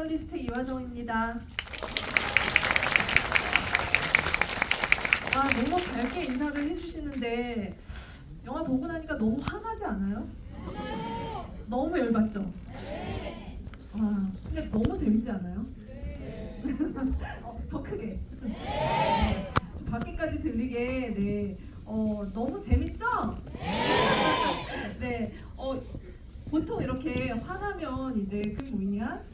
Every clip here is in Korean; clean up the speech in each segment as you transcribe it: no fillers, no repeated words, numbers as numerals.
저널리스트 이화정입니다. 너무 밝게 인사를 해주시는데 영화 보고 나니까 너무 화나지 않아요? 너무 열받죠? 근데 너무 재밌지 않아요? 더 크게. 좀 밖에까지 들리게. 네. 너무 재밌죠? 네. 보통 이렇게 화나면 이제 그 뭐냐?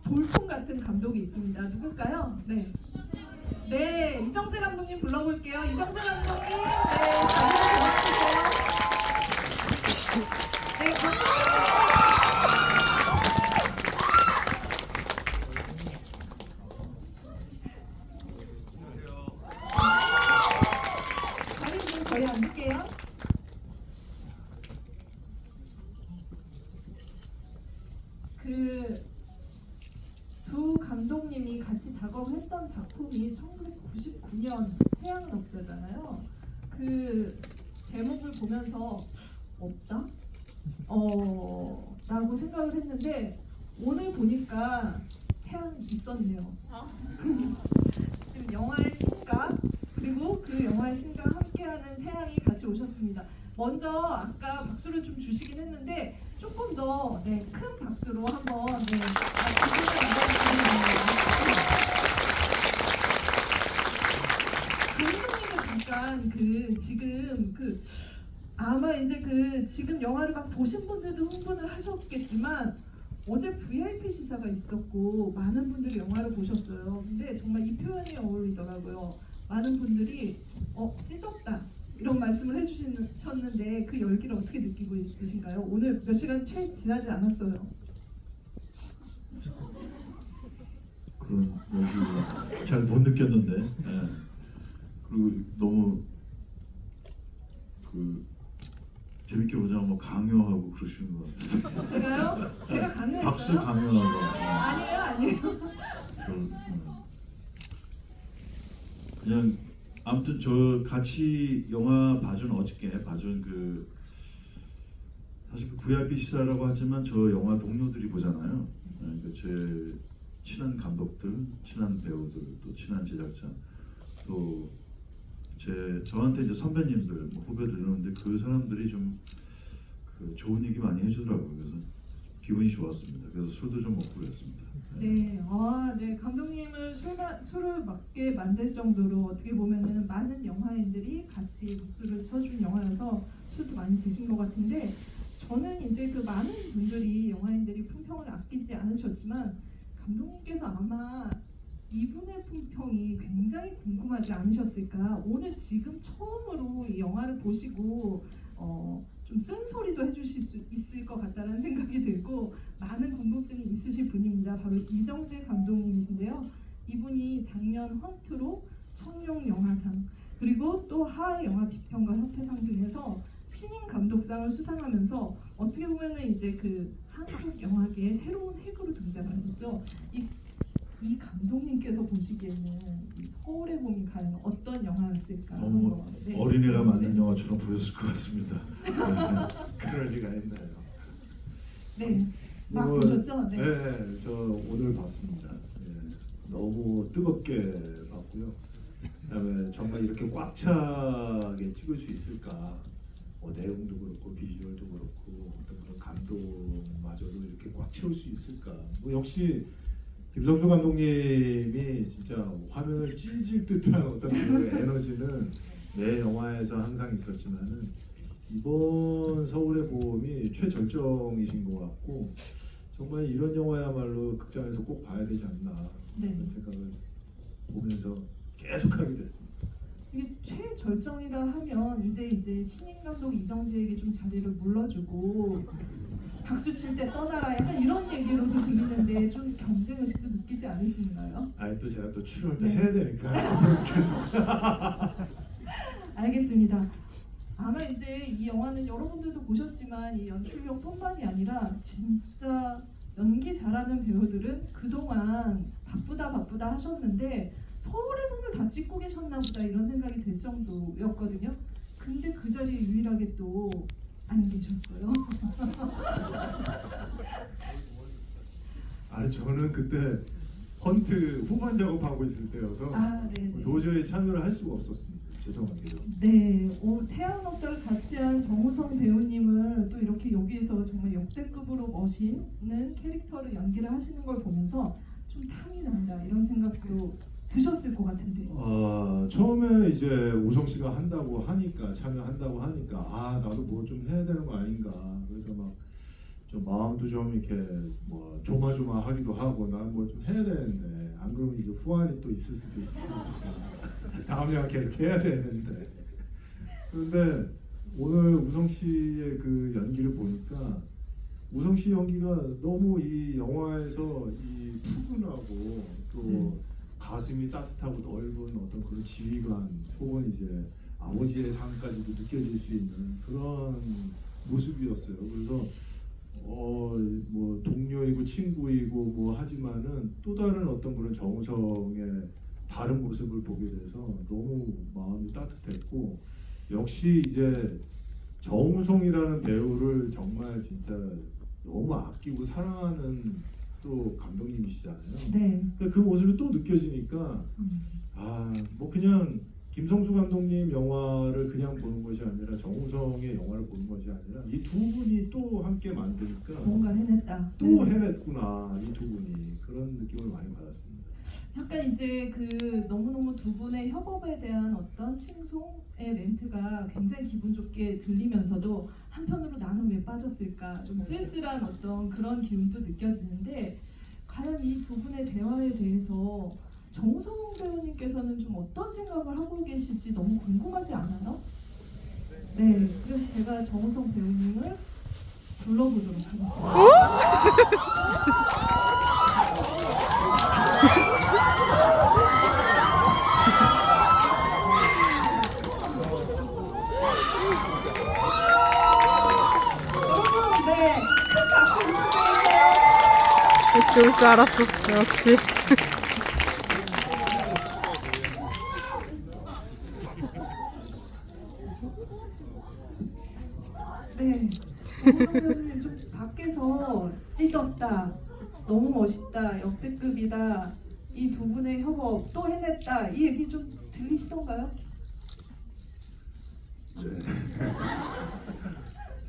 돌풍 같은 감독이 있습니다. 누굴까요? 네. 네, 이정재 감독님 불러볼게요. 이정재 감독님, 네, 자리를 고맙주세요. 네, 박수. 자리 좀 저희 앉을게요. 두 감독님이 같이 작업했던 작품이 1999년 태양넉자잖아요. 그 제목을 보면서 없다? 라고 생각을 했는데 오늘 보니까 태양 있었네요. 지금 영화의 신과 그리고 그 영화의 신과 함께하는 태양이 같이 오셨습니다. 먼저 아까 박수를 좀 주시긴 했는데 조금 더 큰 박수로 한번 감독님이 잠깐 지금 아마 이제 지금 영화를 막 보신 분들도 흥분을 하셨겠지만 어제 VIP 시사가 있었고 많은 분들이 영화를 보셨어요. 근데 정말 이 표현이 어울리더라고요. 많은 분들이 찢었다 이런 말씀을 해주셨는데 그 열기를 어떻게 느끼고 있으신가요? 오늘 몇 시간 채 지나지 않았어요. 그런 열기 잘 못 느꼈는데, 예. 그리고 너무 재밌게 보자고 뭐 강요하고 그러시는 것 같아요. 제가요? 제가 강요했어요? 박수 강요하고. 아니에요. 그냥 아무튼 저 같이 영화 어저께 봐준 사실 VIP 시사라고 하지만 저 영화 동료들이 보잖아요. 그러니까 제 친한 감독들, 친한 배우들, 또 친한 제작자, 또 저한테 이제 선배님들, 후배들 이러는데 그 사람들이 좀 좋은 얘기 많이 해주더라고요. 그래서 기분이 좋았습니다. 그래서 술도 좀 먹고 그랬습니다. 네, 네, 감독님을 술을 맞게 만들 정도로 어떻게 보면은 많은 영화인들이 같이 박수를 쳐준 영화여서 술도 많이 드신 것 같은데 저는 이제 많은 분들이 영화인들이 품평을 아끼지 않으셨지만 감독님께서 아마 이분의 품평이 굉장히 궁금하지 않으셨을까? 오늘 지금 처음으로 이 영화를 보시고 좀 쓴소리도 해주실 수 있을 것 같다는 생각이 들고 많은 궁금증이 있으실 분입니다. 바로 이정재 감독님이신데요. 이분이 작년 헌트로 청룡영화상 그리고 또 하하영화 비평가 협회상 등에서 신인 감독상을 수상하면서 어떻게 보면은 이제 한국 영화계의 새로운 핵으로 등장하셨죠. 이 감독님께서 보시기에는 이 서울의 봄이 과연 어떤 영화였을까? 너무 어린애가 만든 영화처럼 보였을 것 같습니다. 그럴 리가 있나요? 네, 막 보셨죠? 네, 저 오늘 봤습니다. 너무 뜨겁게 봤고요. 그다음에 정말 이렇게 꽉 차게 찍을 수 있을까? 내용도 그렇고 비주얼도 그렇고 어떤 그런 감동마저도 이렇게 꽉 채울 수 있을까? 역시 김성수 감독님이 진짜 화면을 찢을 듯한 어떤 그 에너지는 내 영화에서 항상 있었지만은 이번 서울의 봄이 최절정이신 것 같고 정말 이런 영화야말로 극장에서 꼭 봐야 되지 않나 그런 생각을 보면서 계속하게 됐습니다. 이게 최절정이라 하면 이제 신인 감독 이정재에게 좀 자리를 물러주고 박수 칠 때 떠나라 약간 이런 얘기로도 들리는데 좀 경쟁 의식도 느끼지 않으시나요? 또 제가 또 출연을 해야 되니까 계속. 알겠습니다. 아마 이제 이 영화는 여러분들도 보셨지만 이 연출력뿐만이 아니라 진짜 연기 잘하는 배우들은 그동안 바쁘다 하셨는데 서울의 봄을 다 찍고 계셨나 보다 이런 생각이 들 정도였거든요. 근데 그 자리에 유일하게 또 안 계셨어요. 아 저는 그때 헌트 후반 작업하고 있을 때여서 아, 네. 도저히 참여를 할 수가 없었습니다. 죄송합니다. 네, 태양업다를 같이 한 정우성 배우님을 또 이렇게 여기에서 정말 역대급으로 멋있는 캐릭터를 연기를 하시는 걸 보면서 좀 탐이 난다 이런 생각도 드셨을 것 같은데. 처음에 이제 우성 씨가 한다고 하니까 참여한다고 하니까 아 나도 뭐 좀 해야 되는 거 아닌가 그래서 막 좀 마음도 좀 이렇게 뭐 조마조마하기도 하고 난 뭘 좀 해야 되는데 안 그러면 이제 후환이 또 있을 수도 있으니까 다음에 계속 해야 되는데 그런데 오늘 우성 씨의 그 연기를 보니까 우성 씨 연기가 너무 이 영화에서 이 푸근하고 또 가슴이 따뜻하고 넓은 어떤 그런 지휘관 혹은 이제 아버지의 삶까지도 느껴질 수 있는 그런 모습이었어요. 그래서 뭐 동료이고 친구이고 뭐 하지만은 또 다른 어떤 그런 정우성의 다른 모습을 보게 돼서 너무 마음이 따뜻했고 역시 이제 정우성이라는 배우를 정말 진짜 너무 아끼고 사랑하는 또 감독님이시잖아요. 네. 그러니까 그 모습이 또 느껴지니까 뭐 그냥 김성수 감독님 영화를 그냥 보는 것이 아니라 정우성의 영화를 보는 것이 아니라 이 두 분이 또 함께 만드니까 뭔가를 해냈다. 또 해냈구나 이 두 분이 그런 느낌을 많이 받았습니다. 약간 이제 그 너무너무 두 분의 협업에 대한 어떤 칭송의 멘트가 굉장히 기분 좋게 들리면서도 한편으로 나는 왜 빠졌을까 좀 쓸쓸한 어떤 그런 기운도 느껴지는데 과연 이 두 분의 대화에 대해서 정우성 배우님께서는 좀 어떤 생각을 하고 계실지 너무 궁금하지 않아요? 네, 그래서 제가 정우성 배우님을 불러보도록 하겠습니다. 여러분, 네, 큰 박수 부탁드릴게요. 역시 올 줄 알았어. 역시. 네, 정우성 배우님 좀 밖에서 찢었다, 너무 멋있다, 역대급이다, 이 두 분의 협업 또 해냈다 이 얘기 좀 들리시던가요? 네.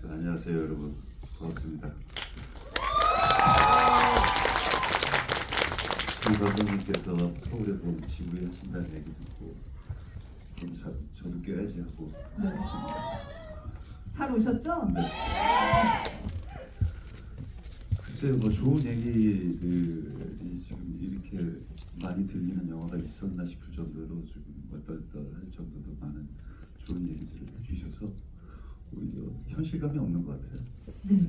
안녕하세요 여러분 반갑습니다. 정 감독님께서 서울에 본 지구에 하신다는 얘기 듣고 저도 껴야지 하고 네. 왔습니다. 잘 오셨죠? 네. 글쎄요 뭐 좋은 얘기들이 지금 이렇게 많이 들리는 영화가 있었나 싶을 정도로 지금 얼떨떨할 정도로 많은 좋은 얘기들을 해주셔서 오히려 현실감이 없는 것 같아요. 네.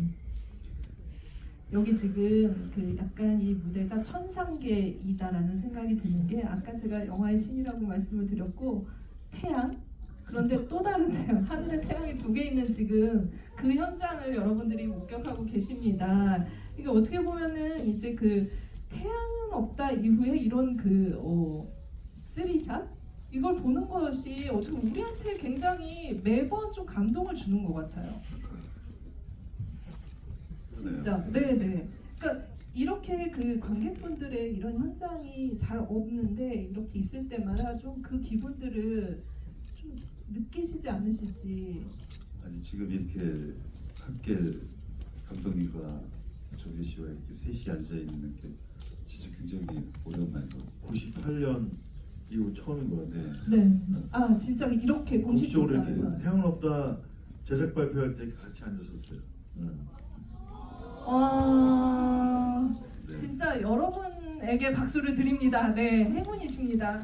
여기 지금 그 약간 이 무대가 천상계이다라는 생각이 드는 게 아까 제가 영화의 신이라고 말씀을 드렸고 태양 그런데 또 다른 태양 하늘에 태양이 두 개 있는 지금 그 현장을 여러분들이 목격하고 계십니다. 이게 어떻게 보면은 이제 그 태양은 없다 이후에 이런 그 쓰리샷 이걸 보는 것이 어떻게 우리한테 굉장히 매번 좀 감동을 주는 것 같아요. 진짜, 네네. 그러니까 이렇게 그 관객분들의 이런 현장이 잘 없는데 이렇게 있을 때마다 좀 그 기분들을 좀 느끼시지 않으실지. 아니 지금 이렇게 함께 감독님과 정혜 씨와 이렇게 셋이 앉아 있는 게 진짜 굉장히 오랜만인 것 같아요. 98년 이후 처음인 것 같아요. 네. 아 진짜 이렇게 공식적으로 이렇게 공식장에서. 태양은 없다 제작 발표할 때 같이 앉았었어요. 네. 진짜 여러분에게 박수를 드립니다. 네, 행운이십니다.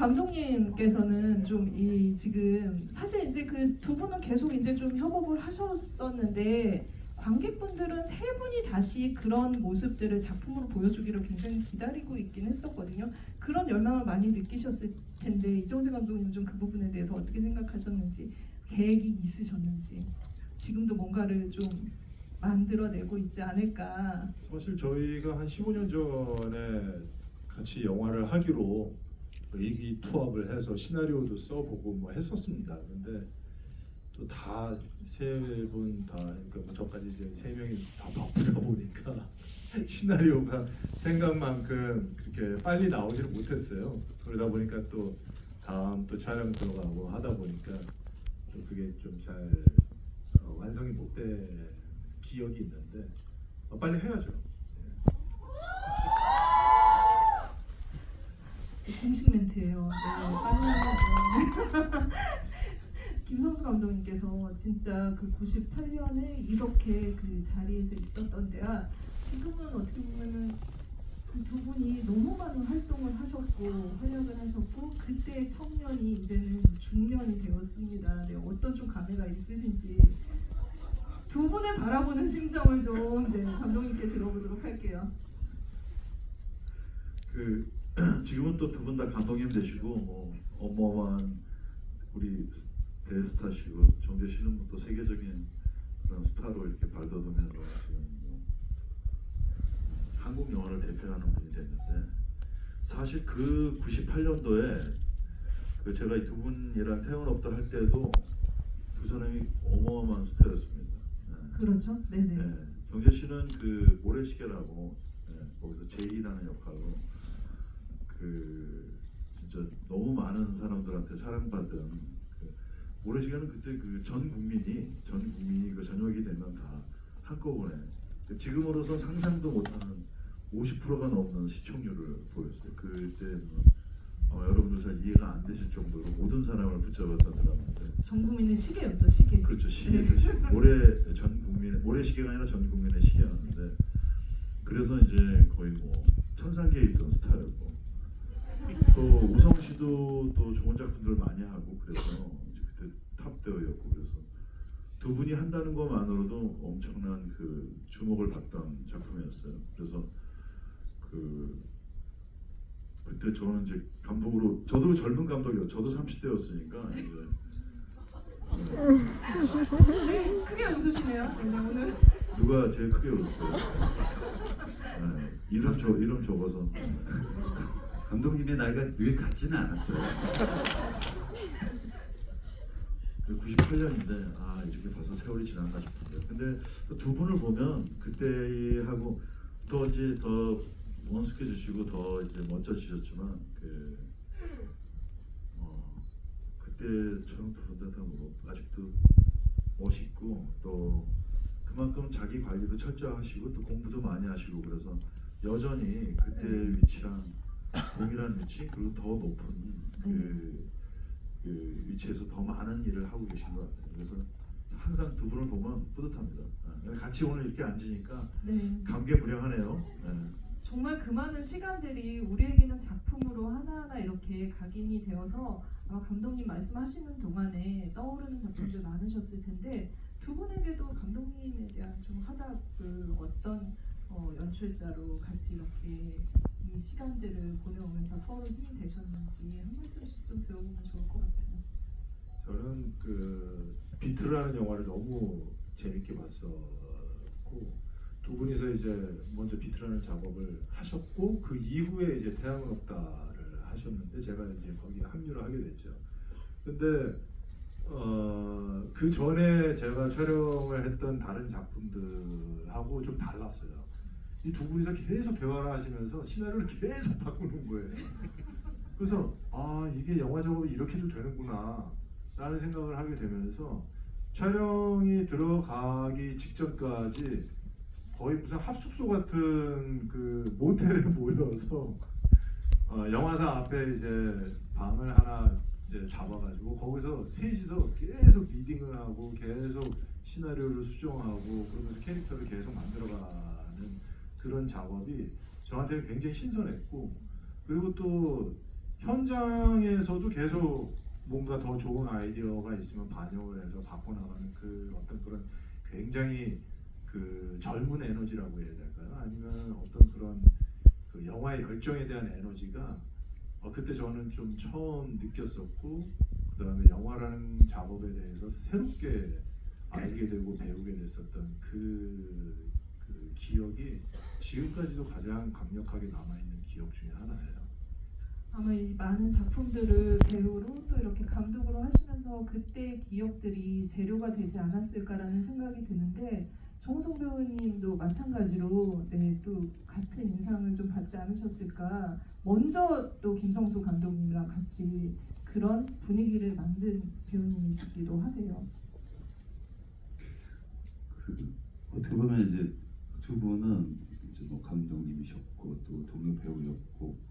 감독님께서는 좀 이 지금 사실 이제 그 두 분은 계속 이제 좀 협업을 하셨었는데 관객분들은 세 분이 다시 그런 모습들을 작품으로 보여주기를 굉장히 기다리고 있긴 했었거든요. 그런 열망을 많이 느끼셨을 텐데 이정재 감독님 좀 그 부분에 대해서 어떻게 생각하셨는지 계획이 있으셨는지 지금도 뭔가를 좀 만들어내고 있지 않을까. 사실 저희가 한 15년 전에 같이 영화를 하기로 의기투합을 해서 시나리오도 써보고 뭐 했었습니다. 근데 또 다 세 분 다 그러니까 뭐 저까지 이제 세 명이 다 바쁘다 보니까 시나리오가 생각만큼 그렇게 빨리 나오지를 못했어요. 그러다 보니까 또 다음 또 촬영 들어가고 하다 보니까 또 그게 좀 잘 완성이 못 된 기억이 있는데 빨리 해야죠. 공식 멘트예요. 네, 빨리 해야죠. 김성수 감독님께서 진짜 그 98년에 이렇게 그 자리에서 있었던 때와 지금은 어떻게 보면은 그 두 분이 너무 많은 활동을 하셨고 활약을 하셨고 그때 청년이 이제는 중년이 되었습니다. 네, 어떤 좀 감회가 있으신지 두 분을 바라보는 심정을 좀 네, 감독님께 들어보도록 할게요. 그 지금은 또 두 분 다 감독님 되시고 뭐 어마어마한 우리 대스타시고 정재 씨는 또 세계적인 그런 스타로 이렇게 발돋움해서 지금 뭐 한국 영화를 대표하는 분이 됐는데 사실 그 98년도에 그 제가 이 두 분이랑 태어났다 할 때도 두 사람이 어마어마한 스타였습니다. 네. 그렇죠? 네네. 네. 정재 씨는 그 모래시계라고 거기서 제이라는 역할로 그 진짜 너무 많은 사람들한테 사랑받은 그 모래시계는 그때 그 전 국민이 그 저녁이 되면 다 한꺼번에 지금으로서 상상도 못하는 50%가 넘는 시청률을 보였어요. 그때는 여러분들 잘 이해가 안 되실 정도로 모든 사람을 붙잡았던 드라마인데 전 국민의 시계였죠, 시계. 그렇죠. 시계죠. 모래시계가 아니라 전 국민의 시계였는데 그래서 이제 거의 뭐 천상계에 있던 스타였고 또 우성 씨도 또 좋은 작품들을 많이 하고 그래서 이제 그때 탑 배우였고 그래서 두 분이 한다는 것만으로도 엄청난 그 주목을 받던 작품이었어요. 그래서 그때 저는 이제 감독으로 저도 젊은 감독이요. 저도 30대였으니까 이제 제일 크게 웃으시네요. 네, 오늘. 누가 제일 크게 웃었어요? 네, 이름 적어서 감독님의 나이가 늘 같지는 않았어요. 98년인데 아 이렇게 벌써 세월이 지났나 싶은데 근데 두 분을 보면 그때하고 더 이제 더 원숙해지시고 더 이제 멋져지셨지만 그때처럼 두 분 다 아직도 멋있고 또 그만큼 자기 관리도 철저하시고 또 공부도 많이 하시고 그래서 여전히 그때 위치랑 동일한 위치 그리고 더 높은 그 위치에서 더 많은 일을 하고 계신 것 같아요. 그래서 항상 두 분을 보면 뿌듯합니다. 같이 오늘 이렇게 앉으니까 네. 감개무량하네요. 네. 정말 그 많은 시간들이 우리에게는 작품으로 하나하나 이렇게 각인이 되어서 아마 감독님 말씀하시는 동안에 떠오르는 작품들 많으셨을 텐데 두 분에게도 감독님에 대한 좀 화답을 어떤 연출자로 같이 이렇게 이 시간들을 보내오면서 서로 힘이 되셨는지 한 말씀씩 좀 들어보면 좋을 것 같아요. 저는 그 비트라는 영화를 너무 재밌게 봤었고 두 분이서 이제 먼저 비트라는 작업을 하셨고 그 이후에 이제 태양은 없다를 하셨는데 제가 이제 거기에 합류를 하게 됐죠. 근데 그 전에 제가 촬영을 했던 다른 작품들하고 좀 달랐어요. 이 두 분이서 계속 대화를 하시면서 시나리오를 계속 바꾸는 거예요. 그래서 아 이게 영화 작업이 이렇게도 되는구나 라는 생각을 하게 되면서 촬영이 들어가기 직전까지 거의 무슨 합숙소 같은 그 모텔에 모여서 영화사 앞에 이제 방을 하나 이제 잡아가지고 거기서 셋이서 계속 리딩을 하고 계속 시나리오를 수정하고 그러면서 캐릭터를 계속 만들어가는 그런 작업이 저한테는 굉장히 신선했고 그리고 또 현장에서도 계속 뭔가 더 좋은 아이디어가 있으면 반영을 해서 바꿔나가는 그 어떤 그런 굉장히 그 젊은 에너지라고 해야 될까요? 아니면 어떤 그런 그 영화의 열정에 대한 에너지가 그때 저는 좀 처음 느꼈었고 그 다음에 영화라는 작업에 대해서 새롭게 알게 되고 배우게 됐었던 그 기억이 지금까지도 가장 강력하게 남아있는 기억 중에 하나예요. 아마 이 많은 작품들을 배우로 또 이렇게 감독으로 하시면서 그때의 기억들이 재료가 되지 않았을까라는 생각이 드는데 정우성 배우님도 마찬가지로 또 같은 인상을 좀 받지 않으셨을까. 먼저 또 김성수 감독님이랑 같이 그런 분위기를 만든 배우님이시기도 하세요. 그 어떻게 보면 이제 두 분은 이제 뭐 감독님이셨고 또 동료 배우였고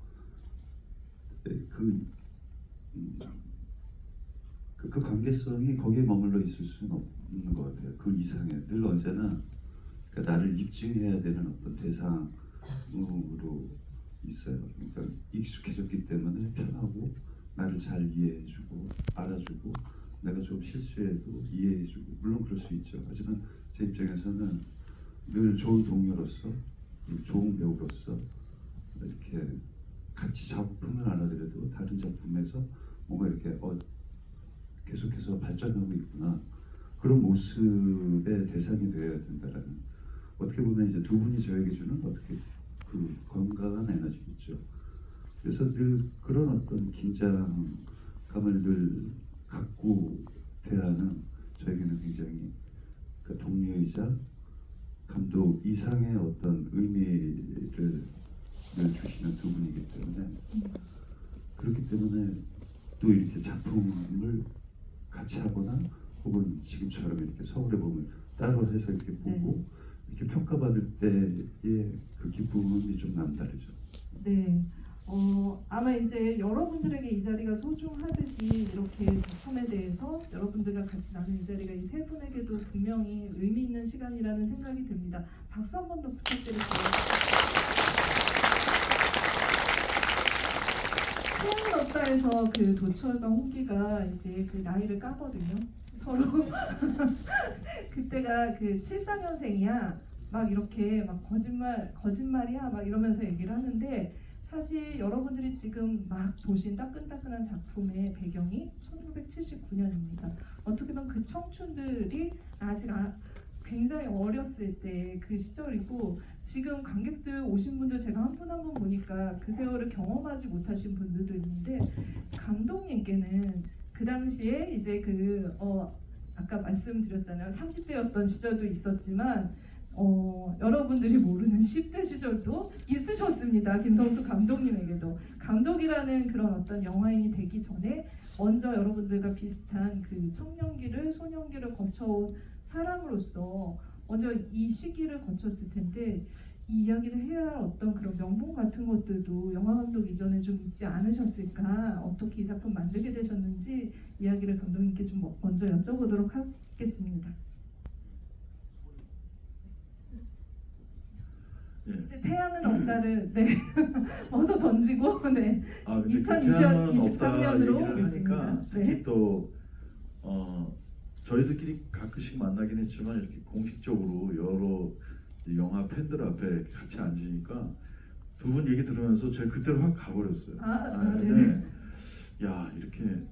그 관계성이 거기에 머물러 있을 수는 없는 것 같아요. 그 이상에 늘 언제나 그러니까 나를 입증해야 되는 어떤 대상으로 있어요. 그러니까 익숙해졌기 때문에 편하고 나를 잘 이해해주고 알아주고 내가 좀 실수해도 이해해주고 물론 그럴 수 있죠. 하지만 제 입장에서는 늘 좋은 동료로서 그리고 좋은 배우로서 이렇게 같이 작품을 안 하더라도 다른 작품에서 뭔가 이렇게 계속해서 발전하고 있구나 그런 모습의 대상이 되어야 된다라는 어떻게 보면 이제 두 분이 저에게 주는 어떻게 그 건강한 에너지겠죠. 그래서 늘 그런 어떤 긴장감을 늘 갖고 대하는 저에게는 굉장히 그 동료이자 감독 이상의 어떤 의미를 늘 주시는 두 분이기 때문에 그렇기 때문에 또 이렇게 작품을 같이 하거나 혹은 지금처럼 이렇게 서울의 봄을 따로 해서 이렇게 보고 이렇게 평가받을 때의 그 기쁨이 좀 남다르죠. 네. 아마 이제 여러분들에게 이 자리가 소중하듯이 이렇게 작품에 대해서 여러분들과 같이 나눈 이 자리가 이 세 분에게도 분명히 의미 있는 시간이라는 생각이 듭니다. 박수 한 번 더 부탁드릴게요. 태양이 없다 해서 그 도철과 홍기가 이제 그 나이를 까거든요. 서로 그때가 그 74년생이야. 막 이렇게 막 거짓말이야 막 이러면서 얘기를 하는데 사실 여러분들이 지금 막 보신 따끈따끈한 작품의 배경이 1979년입니다. 어떻게 보면 그 청춘들이 아직 굉장히 어렸을 때 그 시절이고 지금 관객들 오신 분들 제가 한 분 한 분 보니까 그 세월을 경험하지 못하신 분들도 있는데 감독님께는 그 당시에 이제 아까 말씀드렸잖아요. 30대였던 시절도 있었지만 여러분들이 모르는 10대 시절도 있으셨습니다. 김성수 감독님에게도 감독이라는 그런 어떤 영화인이 되기 전에 먼저 여러분들과 비슷한 그 청년기를 소년기를 거쳐온 사람으로서 먼저 이 시기를 거쳤을 텐데 이 이야기를 해야 할 어떤 그런 명분 같은 것들도 영화 감독 이전에 좀 있지 않으셨을까? 어떻게 이 작품 만들게 되셨는지 이야기를 감독님께 좀 먼저 여쭤보도록 하겠습니다. 이제 태양은 없다를 어서 던지고 근데 2023년으로 하니까 있습니다. 특히 또 저희들끼리 가끔씩 만나긴 했지만 이렇게 공식적으로 여러 영화 팬들 앞에 같이 앉으니까 두 분 얘기 들으면서 제가 그때로 확 가버렸어요. 근데 야 이렇게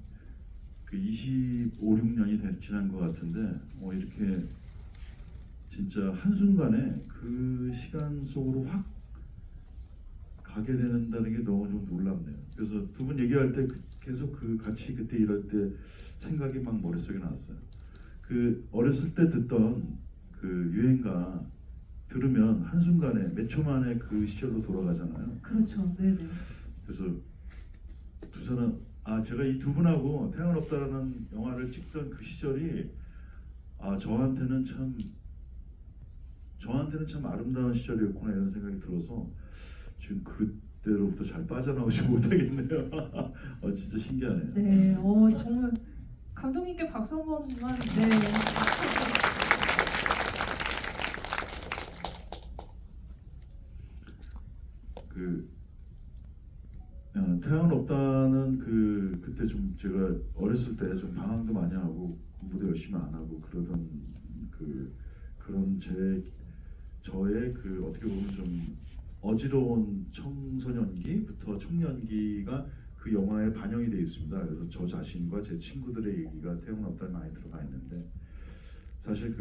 그 25, 6년이 지난 것 같은데 이렇게 진짜 한순간에 그 시간 속으로 확 가게 된다는 게 너무 좀 놀랍네요. 그래서 두 분 얘기할 때 계속 같이 그때 이럴 때 생각이 막 머릿속에 나왔어요. 그 어렸을 때 듣던 그 유행가 들으면 한순간에 몇 초 만에 그 시절로 돌아가잖아요. 그렇죠. 네네. 그래서 두 사람 제가 이 두 분하고 태양은 없다라는 영화를 찍던 그 시절이 저한테는 참 아름다운 시절이었구나 이런 생각이 들어서 지금 그때로부터 잘 빠져나오지 못하겠네요. 진짜 신기하네요. 네, 정말 감독님께 박수 한 번만. 네. 태양은 없다는 그때 좀 제가 어렸을 때 좀 방황도 많이 하고 공부도 열심히 안 하고 그러던 그런 저의 어떻게 보면 좀 어지러운 청소년기부터 청년기가 그 영화에 반영이 되어 있습니다. 그래서 저 자신과 제 친구들의 얘기가 태양은 없다에 많이 들어가 있는데 사실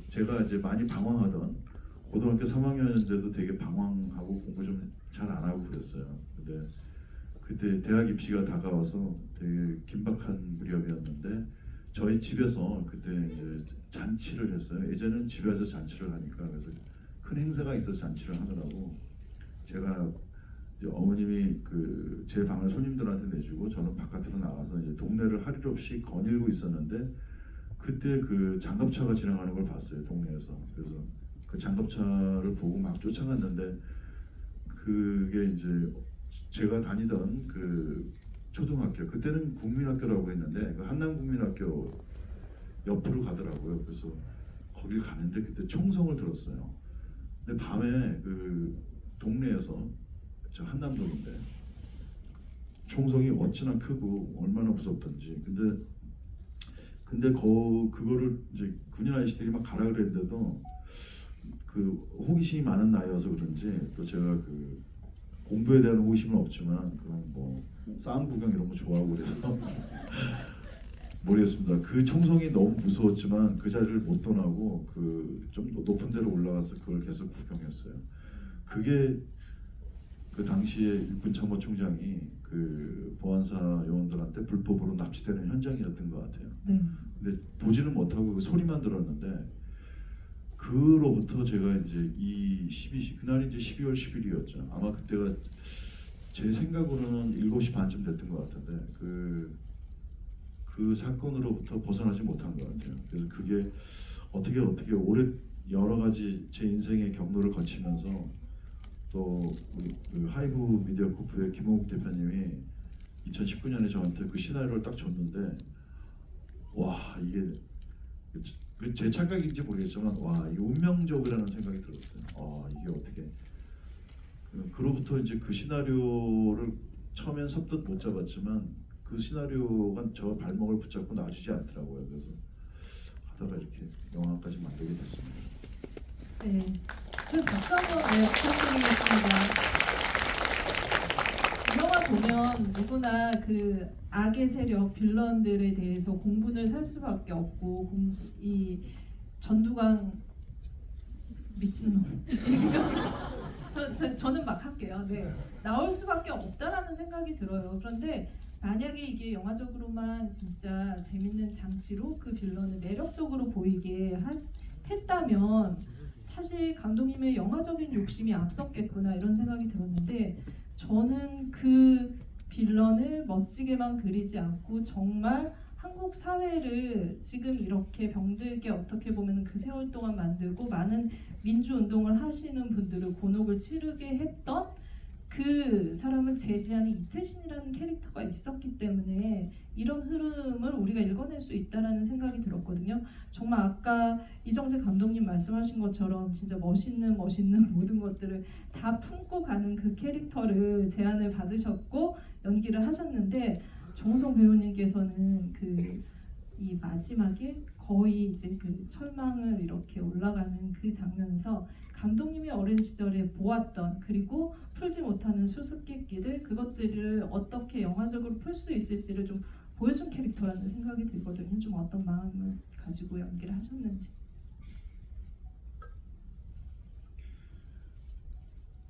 제가 이제 많이 방황하던 고등학교 3학년인데도 되게 방황하고 공부 좀 잘 안 하고 그랬어요. 근데 그때 대학 입시가 다가와서 되게 긴박한 무렵이었는데 저희 집에서 그때 이제 잔치를 했어요. 예전에는 집에서 잔치를 하니까 그래서 큰 행사가 있어서 잔치를 하느라고 제가 이제 어머님이 그 제 방을 손님들한테 내주고 저는 바깥으로 나가서 이제 동네를 할 일 없이 거닐고 있었는데 그때 그 장갑차가 지나가는 걸 봤어요 동네에서. 그래서 그 장갑차를 보고 막 쫓아갔는데 그게 이제 제가 다니던 그 초등학교 그때는 국민학교라고 했는데 그 한남국민학교 옆으로 가더라고요. 그래서 거길 가는데 그때 총성을 들었어요. 근데 밤에 그 동네에서 저 한남동인데 총성이 어찌나 크고 얼마나 무섭던지. 근데 그거를 이제 군인 아저씨들이 막 가라 그랬는데도 그 호기심이 많은 나이여서 그런지 또 제가 그 공부에 대한 호기심은 없지만 그런 뭐 싸움 구경 이런 거 좋아하고 그래서 모르겠습니다. 그 총성이 너무 무서웠지만 그 자리를 못 떠나고 그 좀 높은 데로 올라가서 그걸 계속 구경했어요. 그게 그 당시에 육군 참모총장이 그 보안사 요원들한테 불법으로 납치되는 현장이었던 것 같아요. 네. 근데 보지는 못하고 그 소리만 들었는데 그로부터 제가 이제 이 12시 그날이 이제 12월 10일이었죠. 아마 그때가 제 생각으로는 7시 반쯤 됐던 것 같은데 그 사건으로부터 벗어나지 못한 것 같아요. 그래서 그게 어떻게 오래 여러 가지 제 인생의 경로를 거치면서 또 우리 그 하이브 미디어 코프의 김홍욱 대표님이 2019년에 저한테 그 시나리오를 딱 줬는데 와 이게 제 착각인지 모르겠지만 와 이게 운명적이라는 생각이 들었어요. 아 이게 어떻게 그로부터 이제 그 시나리오를 처음엔 섭뜻 못 잡았지만 그 시나리오가 저 발목을 붙잡고 놔주지 않더라고요. 그래서 하다가 이렇게 영화까지 만들게 됐습니다. 네. 저 박수 한번 부탁드리겠습니다. 이 영화 보면 누구나 그 악의 세력 빌런들에 대해서 공분을 살 수밖에 없고 이 전두광 미친놈 저는 막 할게요. 네. 나올 수밖에 없다라는 생각이 들어요. 그런데 만약에 이게 영화적으로만 진짜 재밌는 장치로 그 빌런을 매력적으로 보이게 했다면 사실 감독님의 영화적인 욕심이 앞섰겠구나 이런 생각이 들었는데 저는 그 빌런을 멋지게만 그리지 않고 정말 한국 사회를 지금 이렇게 병들게 어떻게 보면 그 세월 동안 만들고 많은 민주운동을 하시는 분들을 곤혹을 치르게 했던 그 사람을 제지하는 이태신이라는 캐릭터가 있었기 때문에 이런 흐름을 우리가 읽어낼 수 있다라는 생각이 들었거든요. 정말 아까 이정재 감독님 말씀하신 것처럼 진짜 멋있는 모든 것들을 다 품고 가는 그 캐릭터를 제안을 받으셨고 연기를 하셨는데 정우성 배우님께서는 이 마지막에 거의 이제 그 철망을 이렇게 올라가는 그 장면에서 감독님이 어린 시절에 보았던 그리고 풀지 못하는 수수께끼들 그것들을 어떻게 영화적으로 풀 수 있을지를 좀 보여준 캐릭터라는 생각이 들거든요. 좀 어떤 마음을 가지고 연기를 하셨는지.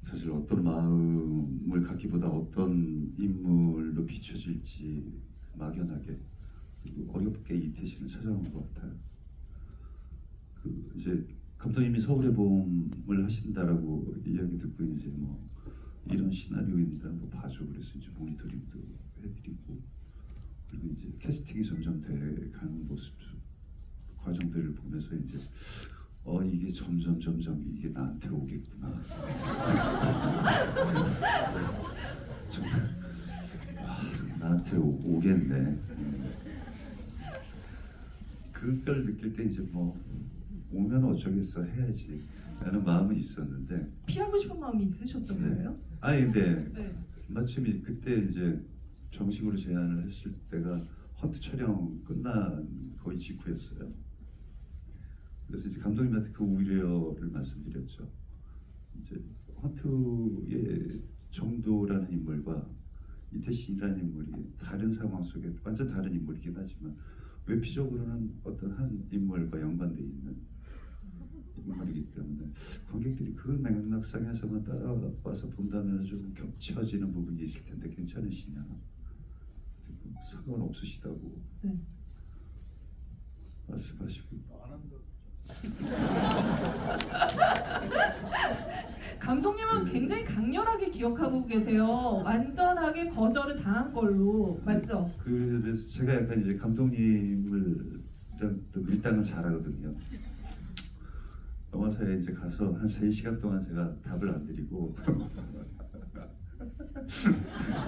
사실 어떤 마음을 갖기보다 어떤 인물로 비춰질지 막연하게 그리고 어렵게 이태신을 찾아온 것 같아요. 그 이제 감독님이 서울의 봄을 하신다라고 이야기 듣고 이제 뭐 이런 시나리오입니다. 뭐 봐줘 그래서 이제 모니터링도 해드리고 그리고 이제 캐스팅이 점점 돼가는 모습 과정들을 보면서 이제 이게 점점 이게 나한테 오겠구나. 정말 나한테 오겠네. 그걸 느낄 때 이제 뭐 오면 어쩌겠어 해야지 라는 마음은 있었는데 피하고 싶은 마음이 있으셨던 네. 거예요? 아니 근데 네. 마침 그때 이제 정식으로 제안을 했을 때가 헌트 촬영 끝난 거의 직후였어요. 그래서 이제 감독님한테 그 우려를 말씀드렸죠. 이제 헌트의 정도라는 인물과 이태신이라는 인물이 다른 상황 속에 완전 다른 인물이긴 하지만 외피적으로는 어떤 한 인물과 연관되어 있는 인물이기 때문에 관객들이 그 맥락상에서만 따라와서 본다면 좀 겹쳐지는 부분이 있을 텐데 괜찮으시냐? 상관없으시다고 네. 말씀하시고 감독님은 네. 굉장히 강렬하게 기억하고 계세요. 완전하게 거절을 당한 걸로 맞죠? 그래서 제가 약간 이제 감독님을 또 밀당을 잘하거든요. 영화사에 이제 가서 한 3시간 동안 제가 답을 안 드리고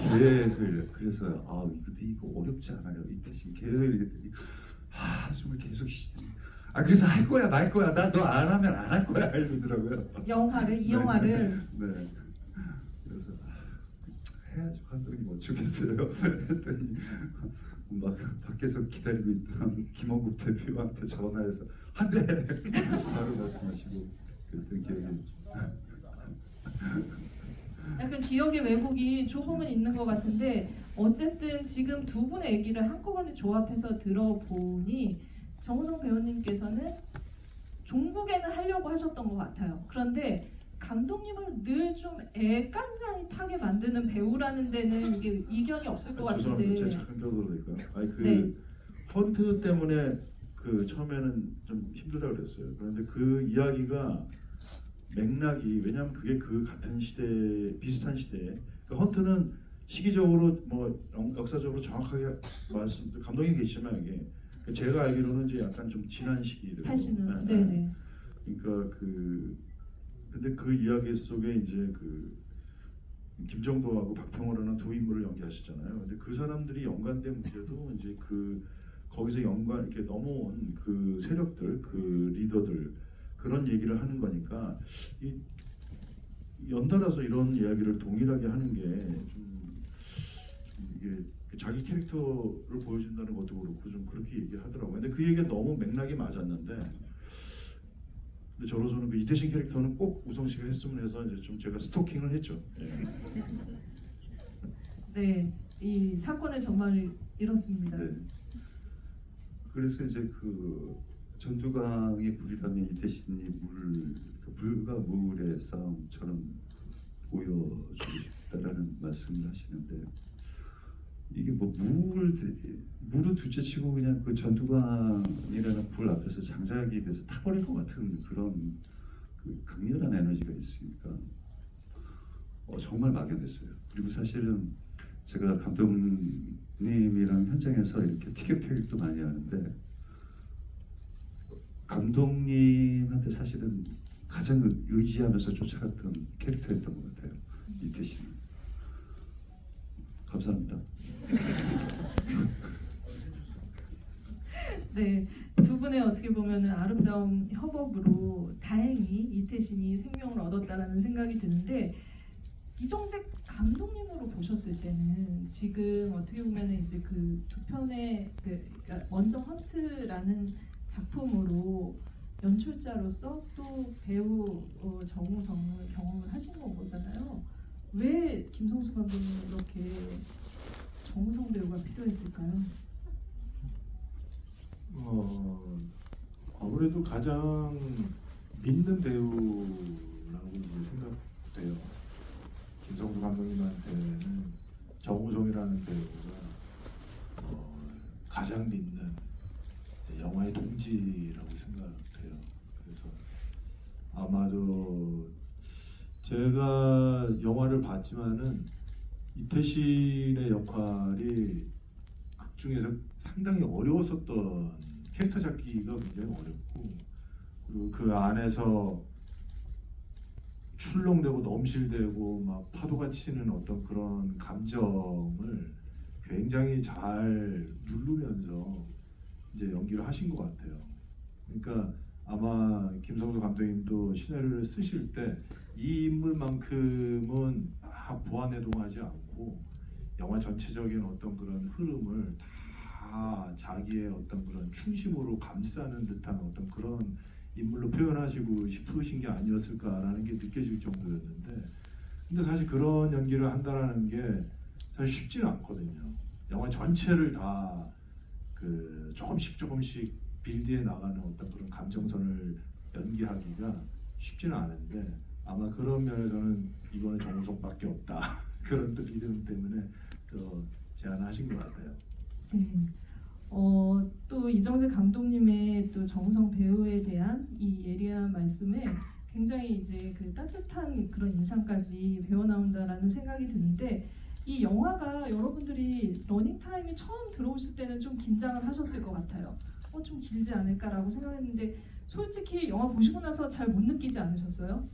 계속 이래. 그래서 이거 어렵지 않아요. 이태신 계속 이랬더니 숨을 계속 쉬더니 그래서 할 거야 말 거야 나 너 안 하면 안 할 거야 이러더라고요. 이 영화를 네. 그래서 해야죠 감독님 어쩌겠어요. 했더니 막 밖에서 기다리고 있던 김원국 대표한테 전화해서 한대 바로 말씀하시고 그랬던 기억이. 약간 기억의 왜곡이 조금은 있는 것 같은데 어쨌든 지금 두 분의 얘기를 한꺼번에 조합해서 들어보니 정우성 배우님께서는 종국에는 하려고 하셨던 것 같아요. 그런데 감독님을 늘 좀 애간장이 타게 만드는 배우라는 데는 이게 이견이 없을 것 같은데. 죄송합니다. 제가 잠깐 껴도 될까요? 네. 펀트 때문에 그 처음에는 좀 힘들다 그랬어요. 그런데 그 이야기가 맥락이 왜냐하면 그게 그 같은 시대 비슷한 시대에 그러니까 헌트는 시기적으로 뭐 역사적으로 정확하게 말씀 감독이 계시지만 이게 제가 알기로는 이제 약간 좀 지난 시기를 80년. 네네. 그러니까 근데 그 이야기 속에 이제 그 김정도하고 박평호라는 두 인물을 연기하시잖아요. 근데 그 사람들이 연관된 문제도 이제 그 거기서 이렇게 넘어온 그 세력들, 그 리더들 그런 얘기를 하는 거니까 이 연달아서 이런 이야기를 동일하게 하는 게 좀 이게 자기 캐릭터를 보여준다는 것도 그렇고 좀 그렇게 얘기를 하더라고요. 근데 그 얘기가 너무 맥락이 맞았는데 근데 저로서는 그 이태신 캐릭터는 꼭 우성 씨가 했으면 해서 이제 좀 제가 스토킹을 했죠. 예. 네, 이 사건의 전말을 이렇습니다. 네. 그래서 이제 그 전두광의 불이라면 이태신이 불과 물의 싸움처럼 보여주고 싶다라는 말씀을 하시는데 이게 뭐 물은 둘째치고 그냥 그 전두광이라는 불 앞에서 장작이 돼서 타버릴 것 같은 그런 그 강렬한 에너지가 있으니까 정말 막연했어요. 그리고 사실은 제가 감독님이랑 현장에서 이렇게 티격태격도 많이 하는데 감독님한테 사실은 가장 의지하면서 쫓아갔던 캐릭터였던 것 같아요. 이태신은. 감사합니다. 네, 두 분의 어떻게 보면은 아름다운 협업으로 다행히 이태신이 생명을 얻었다라는 생각이 드는데 이정재 감독님으로 보셨을 때는 지금 어떻게 보면은 이제 그 두 편의 그러니까 먼저 헌트라는 작품으로 연출자로서 또 배우 정우성을 경험을 하신 거잖아요. 왜 김성수 감독님 이렇게 정우성 배우가 필요했을까요? 아무래도 가장 믿는 배우라고 이제 생각돼요. 김성수 감독님한테는 정우성이라는 배우가 가장 믿는 영화의 동지라고 생각돼요. 그래서 아마도 제가 영화를 봤지만은 이태신의 역할이 극 중에서 상당히 어려웠었던 캐릭터 잡기가 굉장히 어렵고 그리고 그 안에서 출렁대고 넘실대고 막 파도가 치는 어떤 그런 감정을 굉장히 잘 누르면서 이제 연기를 하신 것 같아요. 그러니까 아마 김성수 감독님도 시나리오를 쓰실 때 이 인물만큼은 보완해동하지 않고 영화 전체적인 어떤 그런 흐름을 다 자기의 어떤 그런 충심으로 감싸는 듯한 어떤 그런 인물로 표현하시고 싶으신 게 아니었을까라는 게 느껴질 정도였는데 근데 사실 그런 연기를 한다라는 게 사실 쉽지는 않거든요. 영화 전체를 다 그 조금씩 빌드해 나가는 어떤 그런 감정선을 연기하기가 쉽지는 않은데 아마 그런 면에서는 이거는 정우성밖에 없다 그런 또 믿음 때문에 또 제안하신 것 같아요. 네. 또 이정재 감독님의 또 정우성 배우에 대한 이 예리한 말씀에 굉장히 이제 그 따뜻한 그런 인상까지 배어 나온다라는 생각이 드는데 이 영화가 여러분들이 러닝 타임이 처음 들어오실 때는 좀 긴장을 하셨을 것 같아요. 좀 길지 않을까라고 생각했는데 솔직히 영화 보시고 나서 잘 못 느끼지 않으셨어요?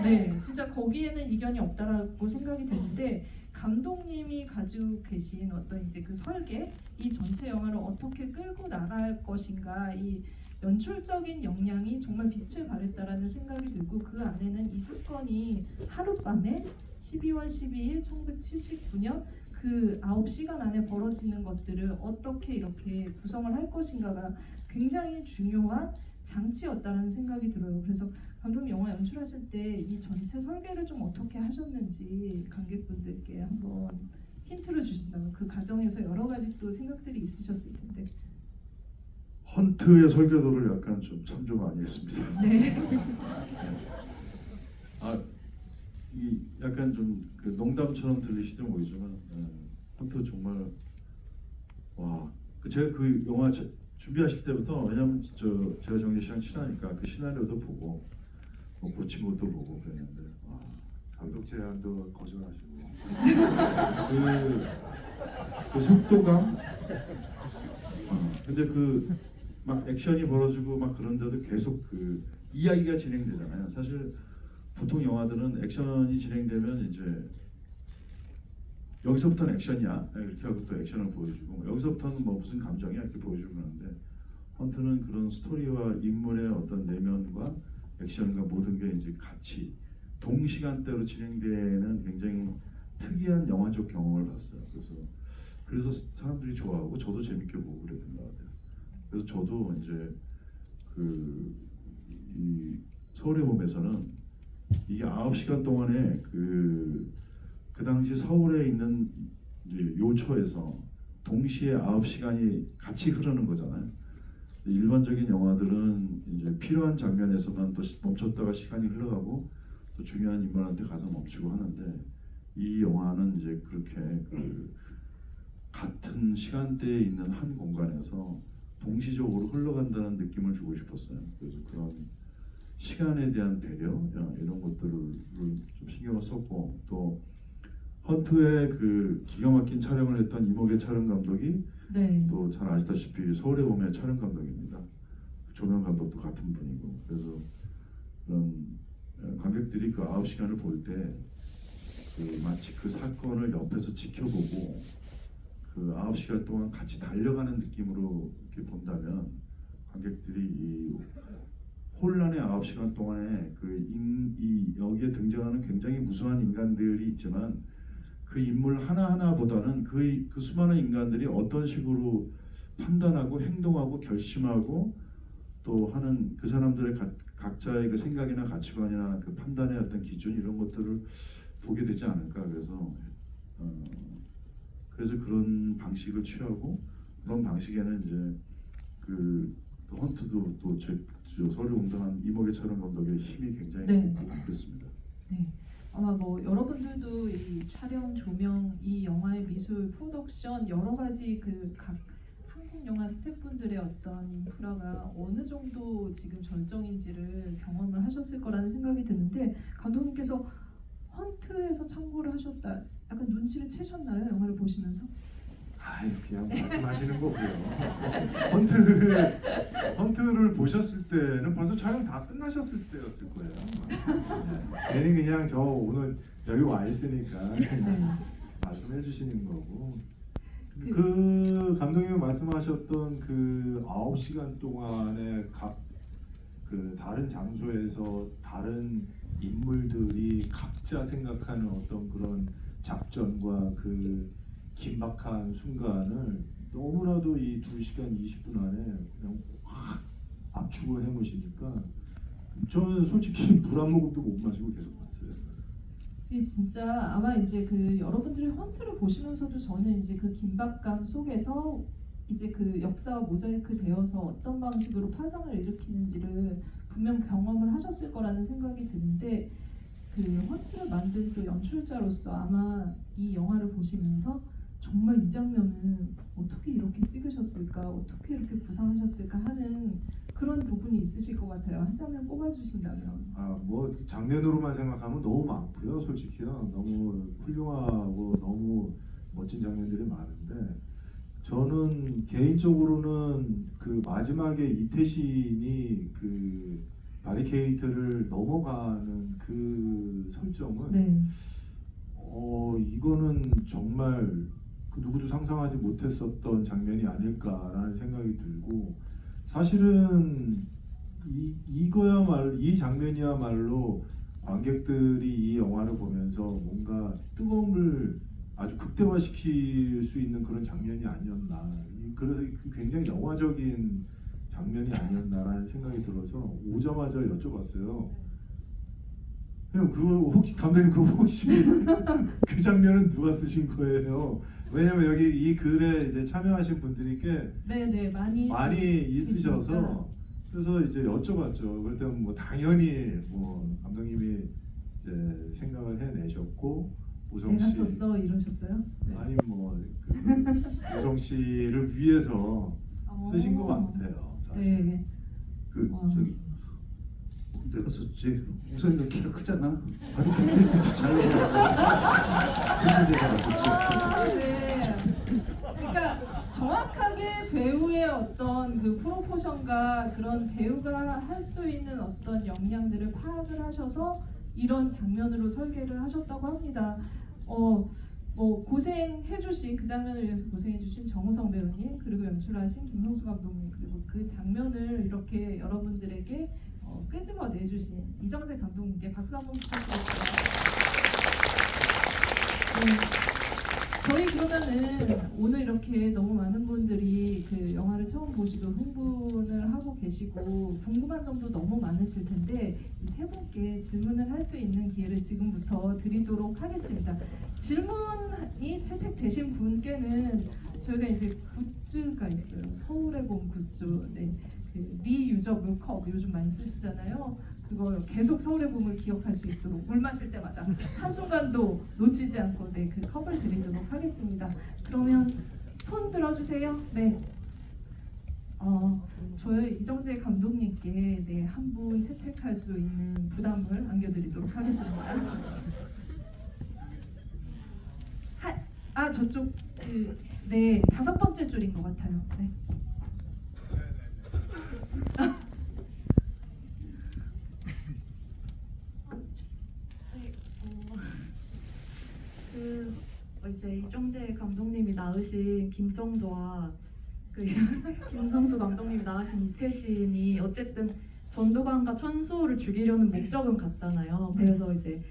네, 진짜 거기에는 이견이 없다라고 생각이 되는데 감독님이 가지고 계신 어떤 이제 그 설계, 이 전체 영화를 어떻게 끌고 나갈 것인가, 이 연출적인 역량이 정말 빛을 발했다라는 생각이 들고 그 안에는 이 사건이 하룻밤에 12월 12일 1979년 그 9시간 안에 벌어지는 것들을 어떻게 이렇게 구성을 할 것인가가 굉장히 중요한 장치였다는 생각이 들어요. 그래서 감독님 영화 연출하실 때 이 전체 설계를 좀 어떻게 하셨는지 관객분들께 한번 힌트를 주신다면 그 과정에서 여러 가지 또 생각들이 있으셨을 텐데. 헌트의 설계도를 약간 좀 참조 많이 했습니다. 네. 이 약간 좀 그 농담처럼 들리시도 모르지만 헌트 정말 제가 그 영화 준비하실 때부터 왜냐면 제가 정재 씨랑 친하니까 그 시나리오도 보고 뭐 고친 것도 보고 그랬는데 감독 제안도 거절하시고 그 속도감 근데 그 막 액션이 벌어지고 막 그런데도 계속 그 이야기가 진행되잖아요. 사실 보통 영화들은 액션이 진행되면 이제 여기서부터는 액션이야 이렇게 하고 또 액션을 보여주고 여기서부터는 뭐 무슨 감정이야 이렇게 보여주고 그러는데 헌트는 그런 스토리와 인물의 어떤 내면과 액션과 모든 게 이제 같이 동시간대로 진행되는 굉장히 특이한 영화적 경험을 봤어요. 그래서 사람들이 좋아하고 저도 재밌게 보고 그랬던 것 같아요. 그래서 저도 이제 이 서울의 봄에서는 이게 9시간 동안에 그 당시 서울에 있는 이제 요초에서 동시에 9시간이 같이 흐르는 거잖아요. 일반적인 영화들은 이제 필요한 장면에서만 또 멈췄다가 시간이 흘러가고 또 중요한 인물한테 가서 멈추고 하는데 이 영화는 이제 그렇게 그 같은 시간대에 있는 한 공간에서 동시적으로 흘러간다는 느낌을 주고 싶었어요. 그래서 그런 시간에 대한 배려 이런 것들을 좀 신경을 썼고 또 헌트의 그 기가 막힌 촬영을 했던 이목의 촬영 감독이 네. 또 잘 아시다시피 서울의 봄의 촬영 감독입니다. 조명 감독도 같은 분이고 그래서 그런 관객들이 그 9시간을 볼 때 마치 그 사건을 옆에서 지켜보고 그 9시간 동안 같이 달려가는 느낌으로 이렇게 본다면 관객들이 이 혼란의 9시간 동안에 여기에 등장하는 굉장히 무수한 인간들이 있지만 그 인물 하나하나보다는 그 수많은 인간들이 어떤 식으로 판단하고 행동하고 결심하고 또 하는 그 사람들의 각자의 그 생각이나 가치관이나 그 판단의 어떤 기준 이런 것들을 보게 되지 않을까. 그래서 그런 방식을 취하고 그런 방식에는 이제 또 헌트도 또 서울에 온당한 이목의 촬영 감독의 힘이 굉장히 네. 그렇습니다. 네. 아마 뭐 여러분들도 이 촬영, 조명, 이 영화의 미술, 프로덕션 여러 가지 그 각 한국 영화 스태프분들의 어떤 인프라가 어느 정도 지금 절정인지를 경험을 하셨을 거라는 생각이 드는데 감독님께서 헌트에서 참고를 하셨다. 약간 눈치를 채셨나요? 영화를 보시면서? 그냥 말씀하시는 거고요. 헌트를 보셨을 때는 벌써 촬영 다 끝나셨을 때였을 거예요. 괜히 그냥 저 오늘 여기 와 있으니까 말씀해 주시는 거고. 그 감독님이 말씀하셨던 그 9시간 동안에 각 그 다른 장소에서 다른 인물들이 각자 생각하는 어떤 그런 작전과 그 긴박한 순간을 너무나도 이 2시간 20분 안에 그냥 확 압축을 해놓으시니까 저는 솔직히 물 한 모금도 못 마시고 계속 봤어요. 이게 진짜 아마 이제 그 여러분들이 헌트를 보시면서도 저는 이제 그 긴박감 속에서 이제 그 역사와 모자이크 되어서 어떤 방식으로 파장을 일으키는지를 분명 경험을 하셨을 거라는 생각이 드는데 그 헌트를 만든 또 연출자로서 아마 이 영화를 보시면서 정말 이 장면은 어떻게 이렇게 찍으셨을까, 어떻게 이렇게 구상하셨을까 하는 그런 부분이 있으실 것 같아요. 한 장면 꼽아주신다면. 뭐 장면으로만 생각하면 너무 많고요. 솔직히요. 너무 훌륭하고 너무 멋진 장면들이 많은데 저는 개인적으로는 그 마지막에 이태신이 그 바리케이트를 넘어가는 그 설정은 네. 이거는 정말 그 누구도 상상하지 못했었던 장면이 아닐까라는 생각이 들고 사실은 이 장면이야말로 관객들이 이 영화를 보면서 뭔가 뜨거움을 아주 극대화시킬 수 있는 그런 장면이 아니었나. 그래서 굉장히 영화적인 장면이 아니었나라는 생각이 들어서 오자마자 여쭤봤어요. 형 그거 혹시 감독님 그거 혹시 그 장면은 누가 쓰신 거예요? 왜냐면 여기 이 글에 이제 참여하신 분들이 꽤 네네 많이 있으셔서 계시니까. 그래서 이제 여쭤봤죠. 그럴 때는 뭐 당연히 뭐 감독님이 이제 생각을 해내셨고 우성 내가 씨 썼어 이러셨어요? 네. 아니 뭐 우성 씨를 위해서 쓰신 것 같아요. 사실. 네. 그 와. 저기 내가 썼지. 우선이 키가 크잖아. 바로 그때부터 잘 나와. 그래서 내가 썼지. 네. 그러니까 정확하게 배우의 어떤 그 프로포션과 그런 배우가 할 수 있는 어떤 역량들을 파악을 하셔서 이런 장면으로 설계를 하셨다고 합니다. 뭐 고생해주신 그 장면을 위해서 고생해주신 정우성 배우님 그리고 연출하신 김형수 감독님 그리고 그 장면을 이렇게 여러분들에게 끄집어 내주신 이정재 감독님께 박수 한번 부탁드립니다. 네. 저희 그러면은 오늘 이렇게 너무 많은 분들이 그 영화를 처음 보시고 흥분을 하고 계시고 궁금한 점도 너무 많으실 텐데 이 세 분께 질문을 할 수 있는 기회를 지금부터 드리도록 하겠습니다. 질문이 채택되신 분께는 저희가 이제 굿즈가 있어요. 서울의 봄 굿즈. 네. 그 리유저블 컵 요즘 많이 쓰시잖아요. 그거 계속 서울의 봄을 기억할 수 있도록 물 마실 때마다 한순간도 놓치지 않고 네, 그 컵을 드리도록 하겠습니다. 그러면 손 들어주세요. 네. 저희 이정재 감독님께 네, 한 분 채택할 수 있는 부담을 안겨드리도록 하겠습니다. 저쪽 네 5번째 줄인 것 같아요. 네. 이제 이정재 감독님이 낳으신 김정도와 그 김성수 감독님이 낳으신 이태신이 어쨌든 전두광과 천수호를 죽이려는 목적은 같잖아요. 그래서 이제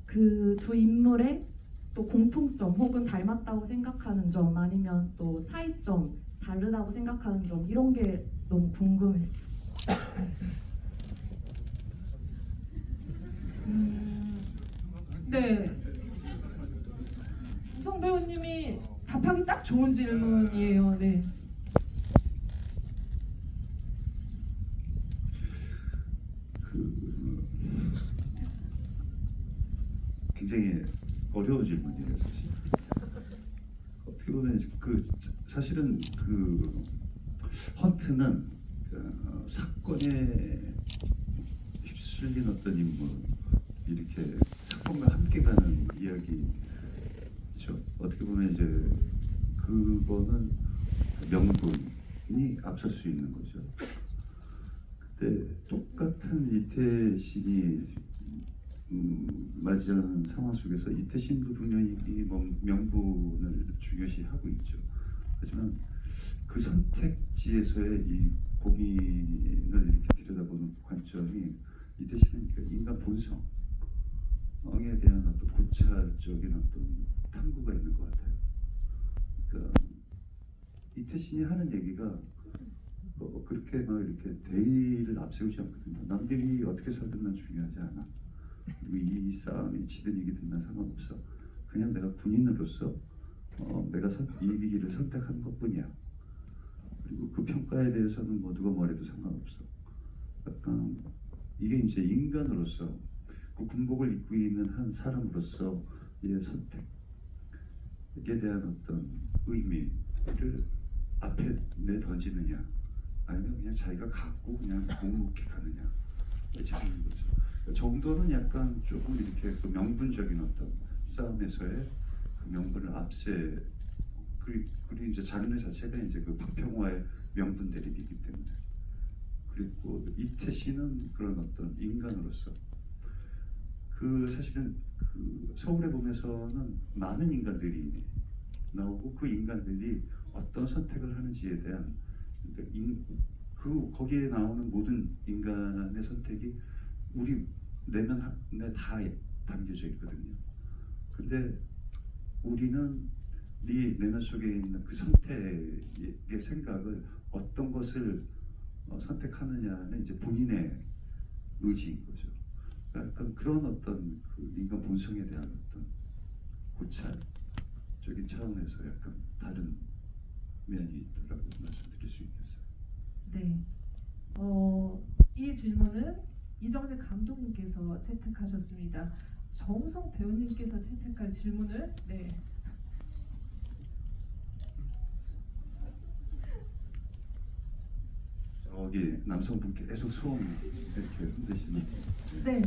그 두 인물의 또 공통점 혹은 닮았다고 생각하는 점 아니면 또 차이점 다르다고 생각하는 점 이런 게 너무 궁금했어요. 네. 우성 배우님이 답하기 딱 좋은 질문이에요. 네. 굉장히 어려운 질문이에요, 사실. 어떻게 보면 사실은 그 헌트는 사건에 휩쓸린 어떤 인물 이렇게 사건과 함께 가는 이야기죠. 어떻게 보면 이제 그거는 명분이 앞설 수 있는 거죠. 그때 똑같은 이태신이 맞이하는 상황 속에서 이태신도 분명히 이 명분을 중요시하고 있죠. 하지만 그 선택지에서의 이 고민을 이렇게 들여다보는 관점이 이태신은 그러니까 인간 본성에 대한 어떤 고찰적인 어떤 탐구가 있는 것 같아요. 그러니까 이태신이 하는 얘기가 그렇게 막 이렇게 대의를 앞세우지 않거든요. 남들이 어떻게 살든 난 중요하지 않아. 그리고 이 싸움이 지든 이기든 난 상관없어. 그냥 내가 군인으로서 내가 이 길을 선택한 것뿐이야. 그리고 그 평가에 대해서는 뭐 누가 뭐래도 상관없어. 약간 이게 이제 인간으로서 그 군복을 입고 있는 한 사람으로서의 선택에 대한 어떤 의미를 앞에 내 던지느냐, 아니면 그냥 자기가 갖고 그냥 묵묵히 가느냐, 차이인 거죠. 그 정도는 약간 조금 이렇게 그 명분적인 어떤 싸움에서의 그 명분을 앞세, 그리고 이제 장르 자체가 이제 그 박평화의 명분 대립이기 때문에. 그리고 이태씨는 그런 어떤 인간으로서 그 사실은 그 서울의 봄에서는 많은 인간들이 나오고 그 인간들이 어떤 선택을 하는지에 대한, 그러니까 거기에 나오는 모든 인간의 선택이 우리 내면 안에 다 담겨져 있거든요. 근데 우리는 네 내면 속에 있는 그 선택의 생각을 어떤 것을 선택하느냐는 이제 본인의 의지인 거죠. 약간 그런 어떤 그 인간 본성에 대한 어떤 고찰적인 차원에서 약간 다른 면이 있더라고 말씀드릴 수 있겠어요. 네. 이 질문은 이정재 감독님께서 채택하셨습니다. 정우성 배우님께서 채택할 질문을 저기 남성분 계속 소음 이렇게 흔드시는. 네.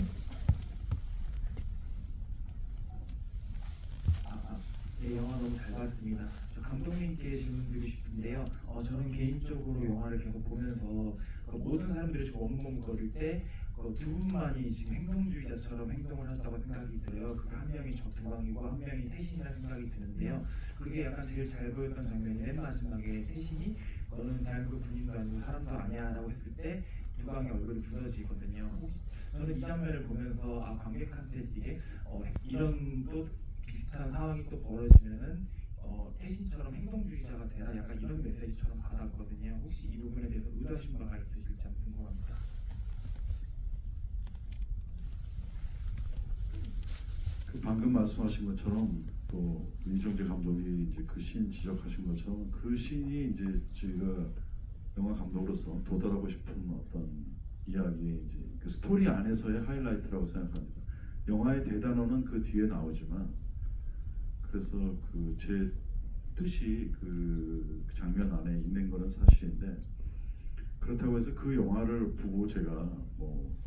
네, 영화 너무 잘 봤습니다. 저 감독님께 질문 드리고 싶은데요. 저는 개인적으로 영화를 계속 보면서 그 모든 사람들이 좀 원문거릴 때 그 두 분만이 지금 행동주의자처럼 행동을 하셨다고 생각이 들어요. 그게 한 명이 저두광이고 한 명이 태신이라는 생각이 드는데요. 그게 약간 제일 잘 보였던 장면이 맨 마지막에 태신이 너는 대한민국 군인도 아니고 사람도 아니야 라고 했을 때 두광의 얼굴이 굳어지거든요. 혹시 저는 이 장면을 보면서 관객한테 이게 이런 또 비슷한 상황이 또 벌어지면은 태신처럼 행동주의자가 되나 약간 이런 메시지처럼 받았거든요. 혹시 이 부분에 대해서 의도하신 바가 있으실지 한번 궁금합니다. 그 방금 말씀하신 것처럼 또 이정재 감독이 이제 그 씬 지적하신 것처럼 그 씬이 이제 저희가 영화 감독으로서 도달하고 싶은 어떤 이야기, 이제 그 스토리 안에서의 하이라이트라고 생각합니다. 영화의 대단어는 그 뒤에 나오지만, 그래서 그 제 뜻이 그 장면 안에 있는 거는 사실인데, 그렇다고 해서 그 영화를 보고 제가 뭐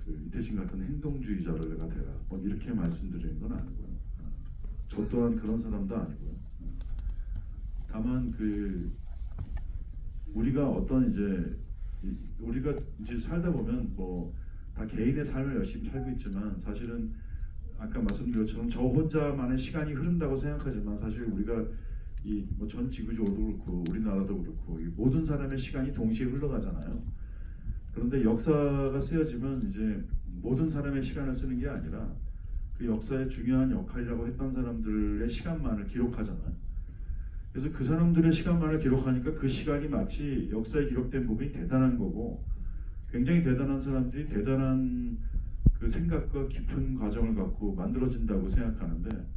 그 이태신 같은 행동주의자가 되라 뭐 이렇게 말씀드리는 건 아니고요. 저 또한 그런 사람도 아니고요. 다만 그 우리가 어떤 우리가 이제 살다 보면 뭐 다 개인의 삶을 열심히 살고 있지만, 사실은 아까 말씀드린 것처럼 저 혼자만의 시간이 흐른다고 생각하지만, 사실 우리가 이 뭐 전 지구적으로도 그렇고 우리나라도 그렇고 이 모든 사람의 시간이 동시에 흘러가잖아요. 그런데 역사가 쓰여지면 이제 모든 사람의 시간을 쓰는 게 아니라 그 역사의 중요한 역할이라고 했던 사람들의 시간만을 기록하잖아요. 그래서 그 사람들의 시간만을 기록하니까 그 시간이 마치 역사에 기록된 부분이 대단한 거고, 굉장히 대단한 사람들이 대단한 그 생각과 깊은 과정을 갖고 만들어진다고 생각하는데,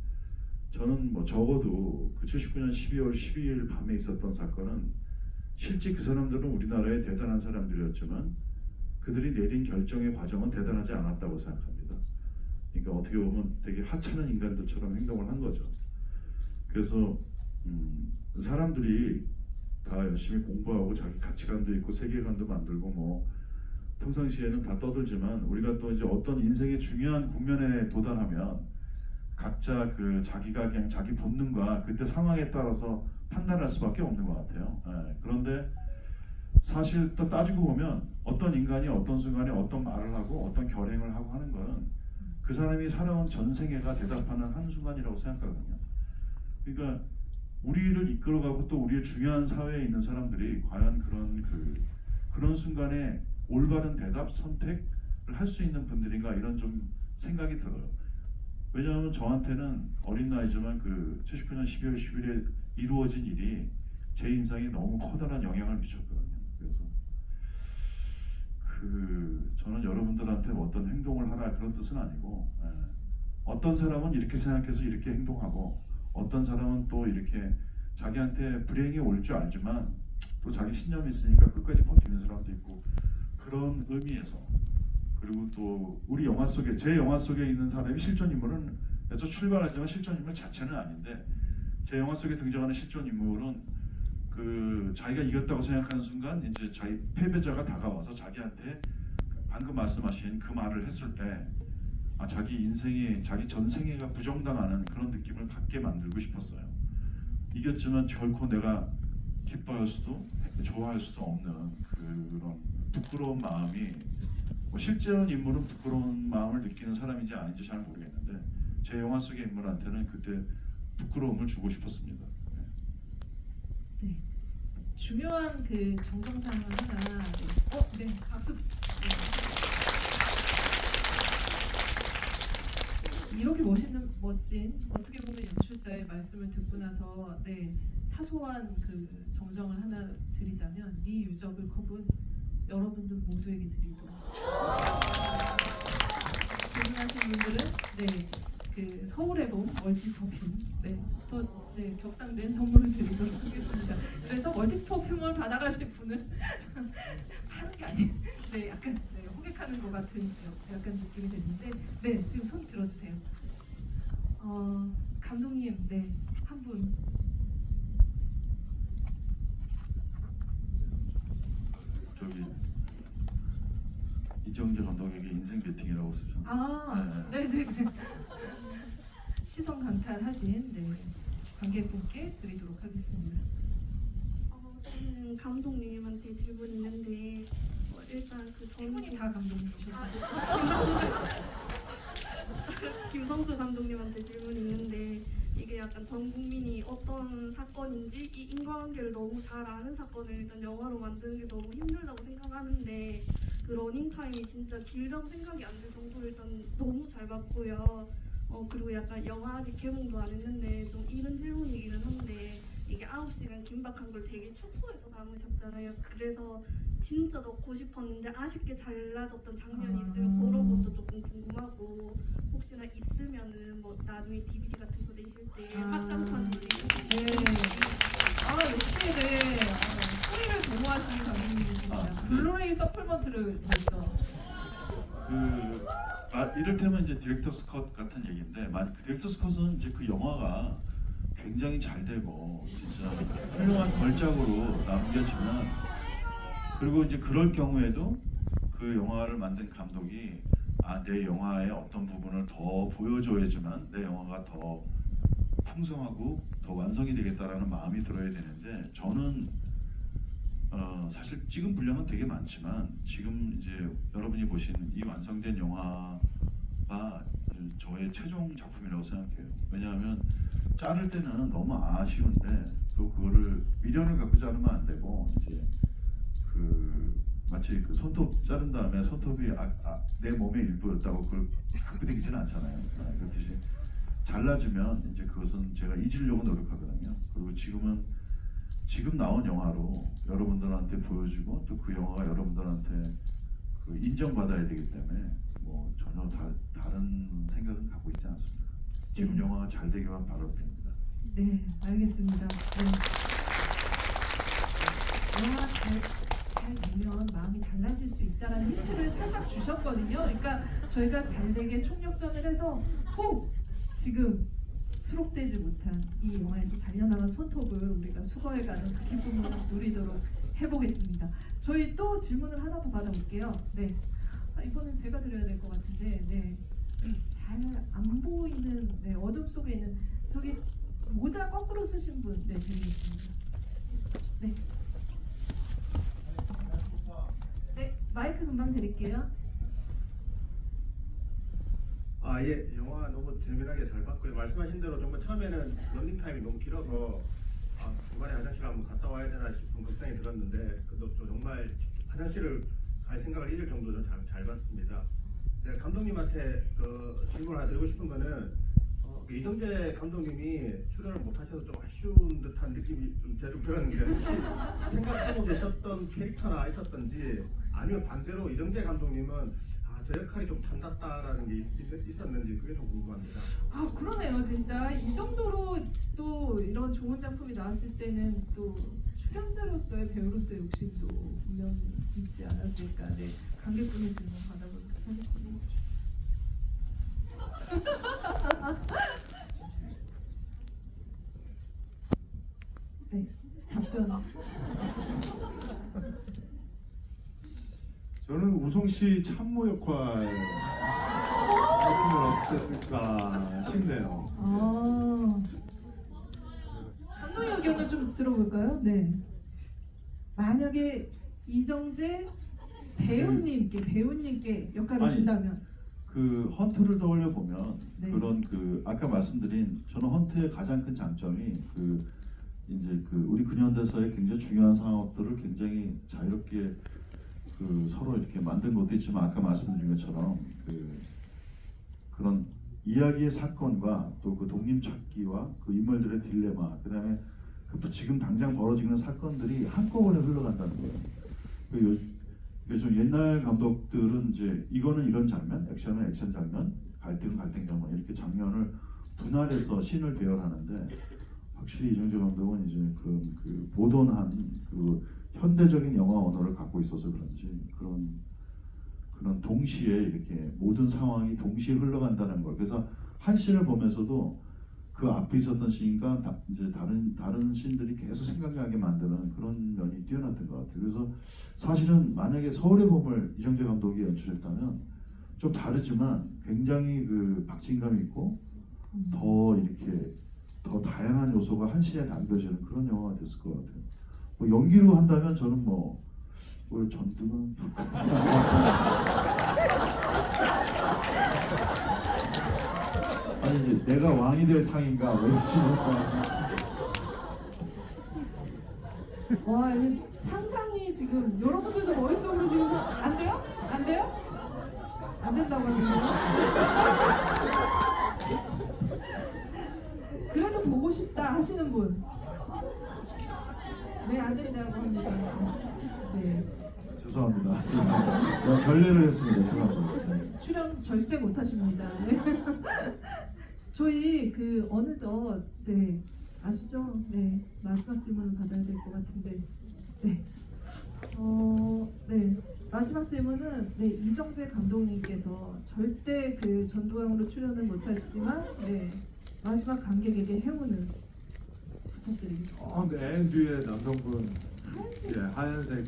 저는 뭐 적어도 그 79년 12월 12일 밤에 있었던 사건은 실제 그 사람들은 우리나라의 대단한 사람들이었지만 그들이 내린 결정의 과정은 대단하지 않았다고 생각합니다. 그러니까 어떻게 보면 되게 하찮은 인간들처럼 행동을 한 거죠. 그래서 사람들이 다 열심히 공부하고 자기 가치관도 있고 세계관도 만들고 뭐 평상시에는 다 떠들지만, 우리가 또 이제 어떤 인생의 중요한 국면에 도달하면 각자 그 자기가 그냥 자기 본능과 그때 상황에 따라서 판단할 수밖에 없는 것 같아요. 그런데 사실 또 따지고 보면 어떤 인간이 어떤 순간에 어떤 말을 하고 어떤 결행을 하고 하는 건 그 사람이 살아온 전생애가 대답하는 한순간이라고 생각하거든요. 그러니까 우리를 이끌어가고 또 우리의 중요한 사회에 있는 사람들이 과연 그런 순간에 올바른 대답, 선택을 할 수 있는 분들인가, 이런 좀 생각이 들어요. 왜냐하면 저한테는 어린 나이지만 그 79년 12월 10일에 이루어진 일이 제 인생에 너무 커다란 영향을 미쳤거든요. 그래서 저는 여러분들한테 어떤 행동을 하라 그런 뜻은 아니고, 어떤 사람은 이렇게 생각해서 이렇게 행동하고 어떤 사람은 또 이렇게 자기한테 불행이 올 줄 알지만 또 자기 신념이 있으니까 끝까지 버티는 사람도 있고 그런 의미에서 그리고 또 우리 영화 속에 제 영화 속에 있는 사람이 실존 인물은 에서 출발하지만 실존 인물 자체는 아닌데 제 영화 속에 등장하는 실존 인물은 그 자기가 이겼다고 생각하는 순간 이제 자기 패배자가 다가와서 자기한테 방금 말씀하신 그 말을 했을 때 아, 자기 인생이 자기 전생애가 부정당하는 그런 느낌을 갖게 만들고 싶었어요. 이겼지만 결코 내가 기뻐할 수도 좋아할 수도 없는 그런 부끄러운 마음이 뭐 실제로는 인물은 부끄러운 마음을 느끼는 사람인지 아닌지 잘 모르겠는데 제 영화 속의 인물한테는 그때 부끄러움을 주고 싶었습니다. 네. 중요한 그 정정사항을 하나. 네. 네, 박수. 네. 이렇게 멋진 어떻게 보면 연출자의 말씀을 듣고 나서 네 사소한 그 정정을 하나 드리자면 이 유저블 컵은 여러분들 모두에게 드리도록 질문하신 분들은 그 서울의 봄 멀티 퍼퓸 더 격상된 선물을 드리도록 하겠습니다. 그래서 멀티 퍼퓸을 받아가실 분은 하는 게 아니에요. 약간 호객하는 것 같은 약간 느낌이 됐는데 지금 손 들어주세요. 감독님 한 분. 저기 이정재 감독에게 인생 배팅이라고 쓰셨나요? 네네. 시선 강탈하신 관객분께 드리도록 하겠습니다. 저는 감독님한테 질문이 있는데 일단 그 세 분이 다 감독님이셔서 김성수 감독님한테 질문이 있는데 이게 약간 전 국민이 어떤 사건인지 이 인과관계를 너무 잘 아는 사건을 일단 영화로 만드는 게 너무 힘들다고 생각하는데 그 러닝타임이 진짜 길다고 생각이 안 들 정도로 일단 너무 잘 봤고요. 그리고 약간 영화 아직 개봉도 안 했는데 좀 이런 질문이기는 한데 이게 9시간 긴박한 걸 되게 축소해서 담으셨잖아요. 그래서 진짜 넣고 싶었는데 아쉽게 잘라졌던 장면이 있으면 그런 것도 조금 궁금하고 혹시나 있으면은 뭐 나중에 DVD 같은 거 내실 때 확장판 돌리고 역시 뿌리를 도모하시는 감독님이십니다. 블루레이 서플먼트를 벌써 이를테면 이제 디렉터스 컷 같은 얘기인데 그 디렉터스 컷은 이제 그 영화가 굉장히 잘 되고 진짜 훌륭한 걸작으로 남겨지면 그리고 이제 그럴 경우에도 그 영화를 만든 감독이 내 영화의 어떤 부분을 더 보여줘야지만 내 영화가 더 풍성하고 더 완성이 되겠다라는 마음이 들어야 되는데 저는 사실 찍은 분량은 되게 많지만 지금 이제 여러분이 보신 이 완성된 영화가 저의 최종 작품이라고 생각해요. 왜냐하면 자를 때는 너무 아쉬운데 또 그거를 미련을 갖고 자르면 안 되고 이제 마치 그 손톱 자른 다음에 손톱이 내 몸의 일부였다고 그걸 갖고 다니지는 않잖아요. 그렇듯이 잘라주면 이제 그것은 제가 잊으려고 노력하거든요. 그리고 지금 나온 영화로 여러분들한테 보여주고 또 그 영화가 여러분들한테 그 인정받아야 되기 때문에 뭐 전혀 다른 생각은 갖고 있지 않습니다. 지금 영화가 잘 되기만 바랍니다. 네, 알겠습니다. 영화 잘 되면 마음이 달라질 수 있다라는 힌트를 살짝 주셨거든요. 그러니까 저희가 잘 되게 총력전을 해서 꼭 지금 수록되지 못한 이 영화에서 잘려나간 손톱을 우리가 수거해가는 그 기쁨을 누리도록 해보겠습니다. 저희 또 질문을 하나 더 받아볼게요. 이번엔 제가 드려야 될 것 같은데 잘 안 보이는 어둠 속에 있는 저기 모자 거꾸로 쓰신 분 드리겠습니다. 마이크 금방 드릴게요. 예, 영화 너무 재미나게 잘 봤고요. 말씀하신 대로 정말 처음에는 런닝 타임이 너무 길어서 중간에 화장실 한번 갔다 와야 되나 싶은 걱정이 들었는데 그래도 정말 화장실을 갈 생각을 잊을 정도로 잘 봤습니다. 제가 감독님한테 질문을 하나 드리고 싶은 거는 이정재 감독님이 출연을 못하셔서 좀 아쉬운 듯한 느낌이 좀 들었는데 혹시 생각하고 계셨던 캐릭터나 있었던지 아니면 반대로 이정재 감독님은 저 역할이 좀 탐났다라는 게 있었는지 그게 좀 궁금합니다. 아 그러네요 진짜 이 정도로 또 이런 좋은 작품이 나왔을 때는 또 출연자로서의 배우로서의 욕심도 분명히 있지 않았을까. 네 관객분의 질문 받아보도록 하겠습니다. 네 답변. 저는 우송 씨 참모 역할 했으면 어땠을까 싶네요. 감독의 의견을 좀 들어볼까요? 네. 만약에 이정재 배우님께 역할을 아니, 준다면 그 헌트를 떠올려 보면 네. 그런 그 아까 말씀드린 저는 헌트의 가장 큰 장점이 그 이제 그 우리 근현대사의 굉장히 중요한 상업들을 굉장히 자유롭게 그 서로 이렇게 만든 것도 있지만 아까 말씀드린 것처럼 그런 이야기의 사건과 또 그 독림 찾기와 그 인물들의 딜레마 그다음에 그 지금 당장 벌어지는 사건들이 한꺼번에 흘러간다는 거예요. 좀 옛날 감독들은 이제 이거는 이런 장면, 액션은 액션 장면, 갈등은 갈등 장면 이렇게 장면을 분할해서 씬을 배열하는데 확실히 이정재 감독은 이제 그런 그 모던한 그 현대적인 영화 언어를 갖고 있어서 그런지 그런 동시에 이렇게 모든 상황이 동시에 흘러간다는 걸 그래서 한 씬을 보면서도 그 앞에 있었던 씬과 이제 다른 씬들이 계속 생각나게 만드는 그런 면이 뛰어났던 것 같아요. 그래서 사실은 만약에 서울의 봄을 이정재 감독이 연출했다면 좀 다르지만 굉장히 그 박진감이 있고 더 이렇게 더 다양한 요소가 한 씬에 담겨지는 그런 영화가 됐을 것 같아요. 뭐 연기로 한다면 저는 우리 전두환 아니 이제 내가 왕이 될 상인가 외치면서 와 이 상상이 지금 여러분들도 머릿속으로 지금 안 돼요? 안 돼요? 안 된다고 하는데요? 그래도 보고 싶다 하시는 분? 네, 안 된다고 합니다. 네. 죄송합니다. 제가 결례를 했습니다. 죄송합니다. 네. 출연 절대 못 하십니다. 네. 저희 그 어느덧 네 아시죠? 네 마지막 질문을 받아야 될 것 같은데 네. 네 마지막 질문은 네 이정재 감독님께서 절대 그 전두광으로 출연을 못 하시지만 네 마지막 관객에게 행운을 부탁드리겠습니다. 네, 맨 뒤에 남성분 하얀색. 예, 하얀색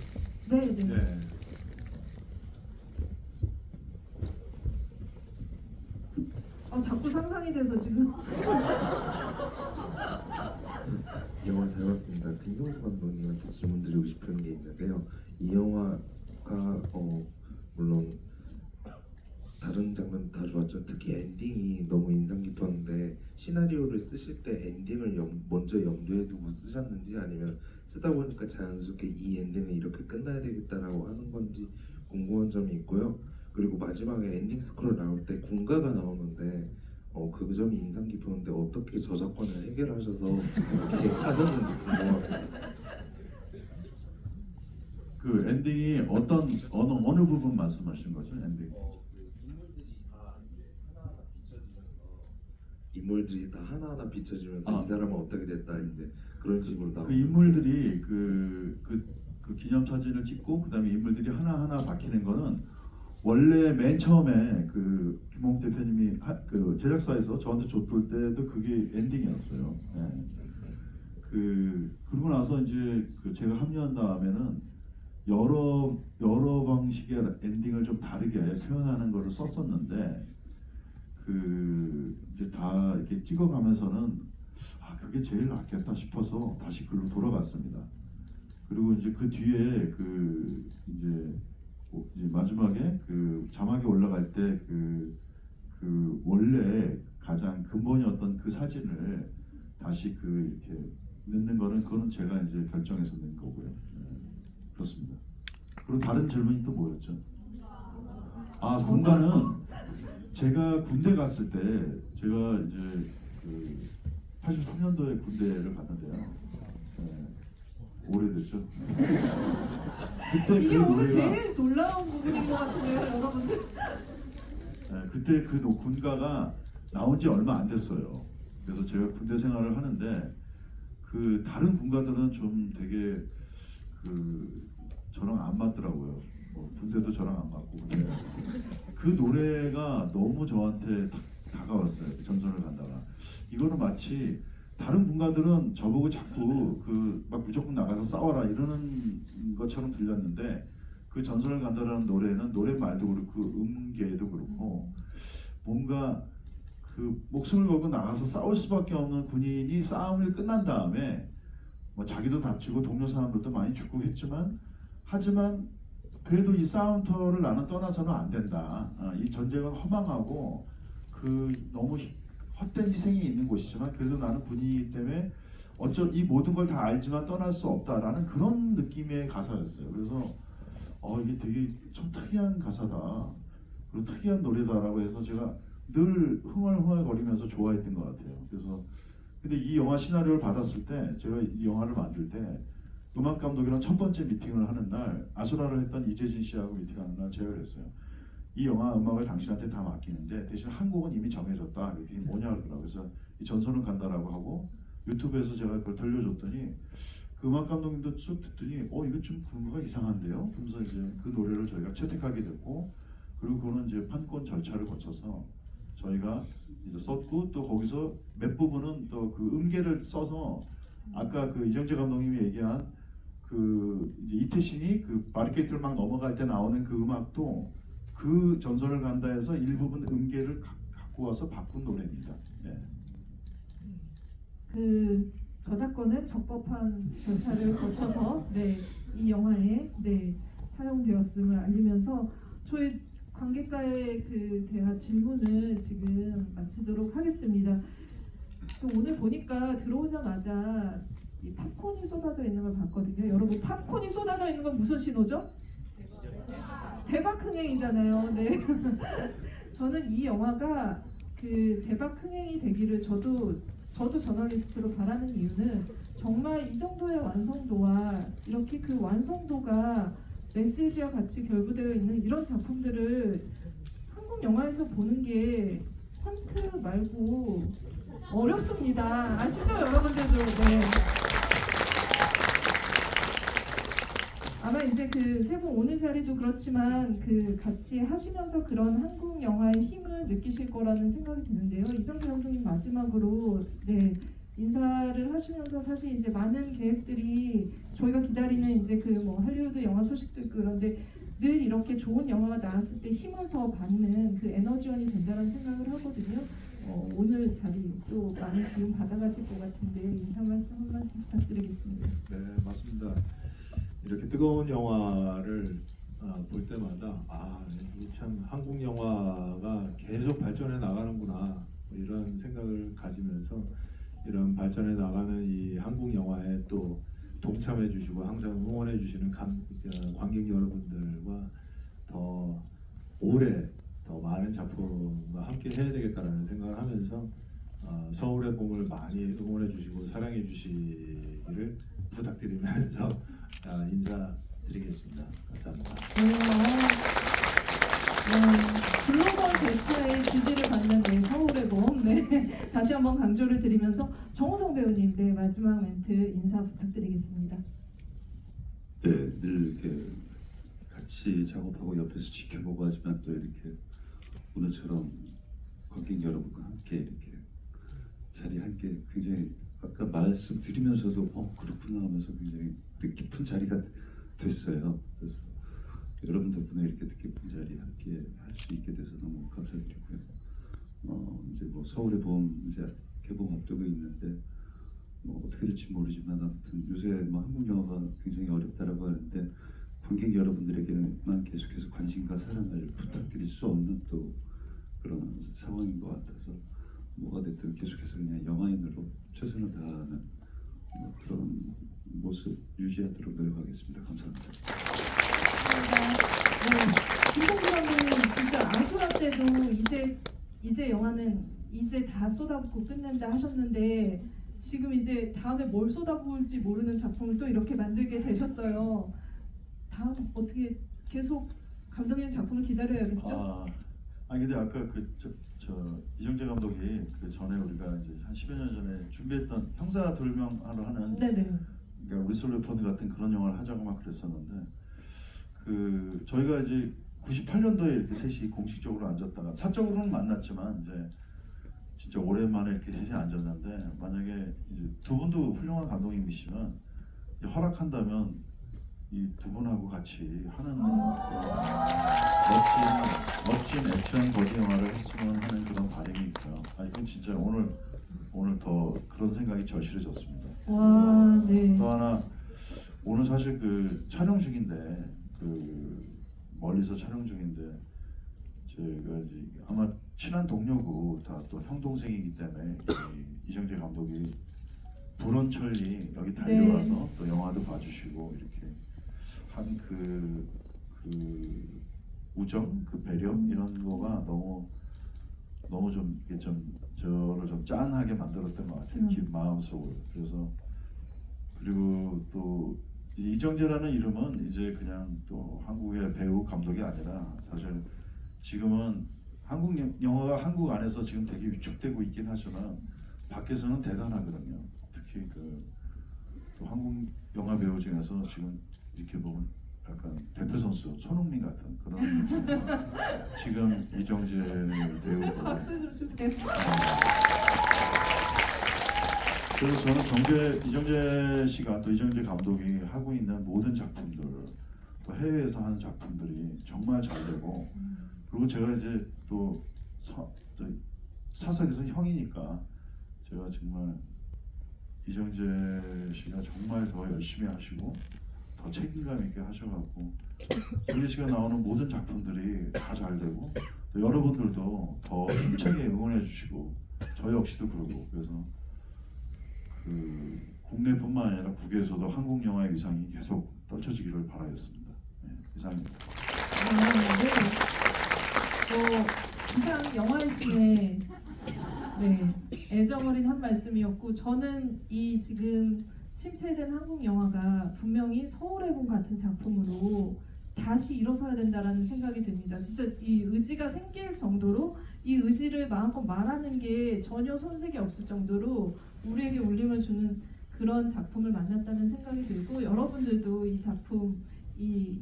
네네. 예. 자꾸 상상이 돼서 지금. 영화 잘 봤습니다. 김성수 감독님한테 질문드리고 싶은 게 있는데요. 이 영화가 물론 다른 장면 다 좋았죠. 특히 엔딩이 너무 인상 깊었는데 시나리오를 쓰실 때 엔딩을 먼저 염두에 두고 쓰셨는지 아니면 쓰다 보니까 자연스럽게 이 엔딩은 이렇게 끝나야 되겠다라고 하는 건지 궁금한 점이 있고요. 그리고 마지막에 엔딩 스크롤 나올 때 군가가 나오는데 그 점이 인상 깊었는데 어떻게 저작권을 해결하셔서 이렇게 하셨는지 궁금합니다. 그 엔딩이 어느 부분 말씀하신 거죠? 엔딩. 인물들이 다 하나하나 비춰지면서 이 사람은 어떻게 됐다 이제 그런 식으로 나오고 그 인물들이 그 기념 사진을 찍고 그다음에 인물들이 하나하나 박히는 거는 원래 맨 처음에 그 김홍 대표님이 그 제작사에서 저한테 줬을 때도 그게 엔딩이었어요. 네. 그러고 나서 이제 제가 합류한 다음에는 여러 방식의 엔딩을 좀 다르게 표현하는 거를 썼었는데 이제 다 이렇게 찍어가면서는 그게 제일 낫겠다 싶어서 다시 글로 돌아갔습니다. 그리고 이제 그 뒤에 이제 마지막에 자막이 올라갈 때 원래 가장 근본이었던 그 사진을 다시 이렇게 넣는 그거는 제가 이제 결정해서 낸 거고요. 네, 그렇습니다. 그리고 다른 질문이 또 뭐였죠? 군가는 제가 군대 갔을 때 제가 이제 83년도에 군대를 갔는데요. 네. 오래됐죠. 그때 이게 그 오늘 노래가 제일 놀라운 부분인 것 같은데요, 여러분들. 그때 그 군가가 나온 지 얼마 안 됐어요. 그래서 제가 군대 생활을 하는데 그 다른 군가들은 좀 되게 그 저랑 안 맞더라고요. 군대도 저랑 안 맞고. 근데 그 노래가 너무 저한테 다가왔어요. 전선을 간다가. 이거는 마치 다른 군가들은 저보고 자꾸 그 막 무조건 나가서 싸워라 이러는 것처럼 들렸는데 그 전선을 간다라는 노래는 노랫말도 그렇고 음계도 그렇고 뭔가 그 목숨을 걸고 나가서 싸울 수밖에 없는 군인이 싸움을 끝난 다음에 뭐 자기도 다치고 동료 사람들도 많이 죽고 했지만 하지만 그래도 이 싸움터를 나는 떠나서는 안 된다. 이 전쟁은 허망하고 그 너무 헛된 희생이 있는 곳이지만 그래도 나는 군인이기 때문에 이 모든 걸 다 알지만 떠날 수 없다라는 그런 느낌의 가사였어요. 그래서 이게 되게 좀 특이한 가사다. 그리고 특이한 노래다라고 해서 제가 늘 흥얼흥얼거리면서 좋아했던 것 같아요. 그래서 근데 이 영화 시나리오를 받았을 때 제가 이 영화를 만들 때 음악 감독이랑 첫 번째 미팅을 하는 날 아수라를 했던 이재진 씨하고 미팅하는 날 제가 그랬어요. 이 영화 음악을 당신한테 다 맡기는데 대신 한 곡은 이미 정해졌다. 그랬더니 뭐냐 그러더라고요. 그래서 이 전선을 간다라고 하고 유튜브에서 제가 그걸 들려줬더니 그 음악 감독님도 쭉 듣더니 이거 좀 군가가 이상한데요? 그러면서 이제 그 노래를 저희가 채택하게 됐고 그리고 그거는 이제 판권 절차를 거쳐서 저희가 이제 썼고 또 거기서 몇 부분은 또 그 음계를 써서 아까 그 이정재 감독님이 얘기한 그 이제 이태신이 그 바리케이트를 막 넘어갈 때 나오는 그 음악도 그 전선을 간다 해서 일부분 음계를 갖고 와서 바꾼 노래입니다. 네. 그 저작권은 적법한 절차를 거쳐서 이 영화에 사용되었음을 알리면서 저희 관객과의 그 대화 질문을 지금 마치도록 하겠습니다. 저 오늘 보니까 들어오자마자 이 팝콘이 쏟아져 있는 걸 봤거든요. 여러분 팝콘이 쏟아져 있는 건 무슨 신호죠? 대박 흥행이잖아요. 네. 저는 이 영화가 그 대박 흥행이 되기를 저도 저널리스트로 바라는 이유는 정말 이 정도의 완성도와 이렇게 그 완성도가 메시지와 같이 결부되어 있는 이런 작품들을 한국 영화에서 보는 게 펀트 말고 어렵습니다. 아시죠, 여러분들도? 네. 아마 이제 그 세 분 오는 자리도 그렇지만 그 같이 하시면서 그런 한국 영화의 힘을 느끼실 거라는 생각이 드는데요. 이정재 감독님 마지막으로 인사를 하시면서 사실 이제 많은 계획들이 저희가 기다리는 이제 그 뭐 할리우드 영화 소식도 있고 그런데 늘 이렇게 좋은 영화가 나왔을 때 힘을 더 받는 그 에너지원이 된다는 생각을 하거든요. 오늘 자리 또 많은 기운 받아가실 것 같은데 인사 말씀 한 말씀 부탁드리겠습니다. 네, 맞습니다. 이렇게 뜨거운 영화를 볼 때마다 이게 참 한국 영화가 계속 발전해 나가는구나 뭐 이런 생각을 가지면서 이런 발전해 나가는 이 한국 영화에 또 동참해 주시고 항상 응원해 주시는 관객 여러분들과 더 오래 더 많은 작품과 함께 해야 되겠다라는 생각을 하면서 서울의 봄을 많이 응원해 주시고 사랑해 주시기를 부탁드리면서 인사드리겠습니다. 감사합니다. 글로벌 게스트의 지지를 받는 서울의 봄 다시 한번 강조를 드리면서 정우성 배우님 마지막 멘트 인사 부탁드리겠습니다. 네, 늘 이렇게 같이 작업하고 옆에서 지켜보고 하지만 또 이렇게 오늘처럼 관객 여러분과 함께 이렇게 자리한 게 굉장히 아까 말씀드리면서도 그렇구나 하면서 굉장히 뜻깊은 자리가 됐어요. 그래서 여러분 덕분에 이렇게 뜻깊은 자리 함께 할 수 있게 돼서 너무 감사드리고요. 이제 뭐 서울의 봄 이제 개봉 앞두고 있는데 뭐 어떻게 될지 모르지만 아무튼 요새 뭐 한국 영화가 굉장히 어렵다라고 하는데 관객 여러분들에게만 계속해서 관심과 사랑을 부탁드릴 수 없는 또 그런 상황인 것 같아서 뭐가 됐든 계속해서 그냥 영화인으로 최선을 다하는 그런 모습 유지하도록 노력하겠습니다. 감사합니다. 김성수 감독님 진짜 아수라 때도 이제 영화는 이제 다 쏟아붓고 끝낸다 하셨는데 지금 이제 다음에 뭘 쏟아부을지 모르는 작품을 또 이렇게 만들게 되셨어요. 다음 어떻게 계속 감독님 작품을 기다려야겠죠? 근데 아까 저 이정재 감독이 그 전에 우리가 이제 한 10여 년 전에 준비했던 형사 돌명하러 하는 네네. 그러니까 위슬레폰 같은 그런 영화를 하자고 막 그랬었는데 그 저희가 이제 98년도에 이렇게 셋이 공식적으로 앉았다가 사적으로는 만났지만 이제 진짜 오랜만에 이렇게 셋이 앉았는데 만약에 이제 두 분도 훌륭한 감독님이시면 이제 허락한다면 이 두 분하고 같이 하는 멋진 액션 버디 영화를 했으면 하는 그런 바람이 있고요. 이건 진짜 오늘 더 그런 생각이 절실해졌습니다. 와, 네. 또 하나 오늘 사실 그 촬영 중인데 그 멀리서 촬영 중인데 제가 이제 아마 친한 동료고 다 또 형 동생이기 때문에 이정재 감독이 불원철리 여기 달려와서 또 영화도 봐주시고 이렇게 한 그 우정, 그 배려 이런 거가 너무 좀 이게 좀 저를 좀 짠하게 만들었던 것 같아요. 마음속을. 그래서 그리고 또 이정재라는 이름은 이제 그냥 또 한국의 배우 감독이 아니라 사실 지금은 한국 영화가 한국 안에서 지금 되게 위축되고 있긴 하지만 밖에서는 대단하거든요. 특히 또 한국 영화 배우 중에서 지금 이렇게 보면 약간 대표 선수 손흥민 같은 그런 지금 이정재 배우 박수 좀 주세요. 그래서 저는 이정재 씨가 또 이정재 감독이 하고 있는 모든 작품들 또 해외에서 하는 작품들이 정말 잘 되고 그리고 제가 이제 또 사석에서 형이니까 제가 정말 이정재 씨가 정말 더 열심히 하시고 더 책임감 있게 하셔갖고 이정재 씨가 나오는 모든 작품들이 다 잘 되고 또 여러분들도 더 힘차게 응원해 주시고 저 역시도 그러고 그래서 그 국내뿐만 아니라 국외에서도 한국 영화의 위상이 계속 떨쳐지기를 바라겠습니다. 네, 이상입니다. 이상 영화의 신의 애정어린 한 말씀이었고 저는 이 지금 침체된 한국 영화가 분명히 서울의 봄 같은 작품으로 다시 일어서야 된다라는 생각이 듭니다. 진짜 이 의지가 생길 정도로 이 의지를 마음껏 말하는 게 전혀 손색이 없을 정도로 우리에게 울림을 주는 그런 작품을 만났다는 생각이 들고 여러분들도 이 작품, 이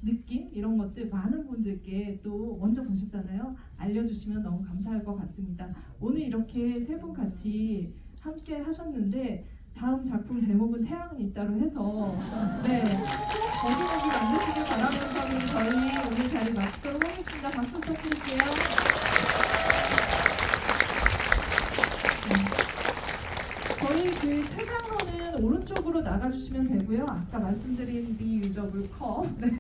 느낌 이런 것들 많은 분들께 또 먼저 보셨잖아요. 알려주시면 너무 감사할 것 같습니다. 오늘 이렇게 세 분 같이 함께 하셨는데 다음 작품 제목은 태양은 있다로 해서 거기거기 만드시길 바라면서는 저희 오늘 자리 마치도록 하겠습니다. 박수 부탁드릴게요. 저희 그 퇴장로는 오른쪽으로 나가주시면 되고요. 아까 말씀드린 미유저블 컵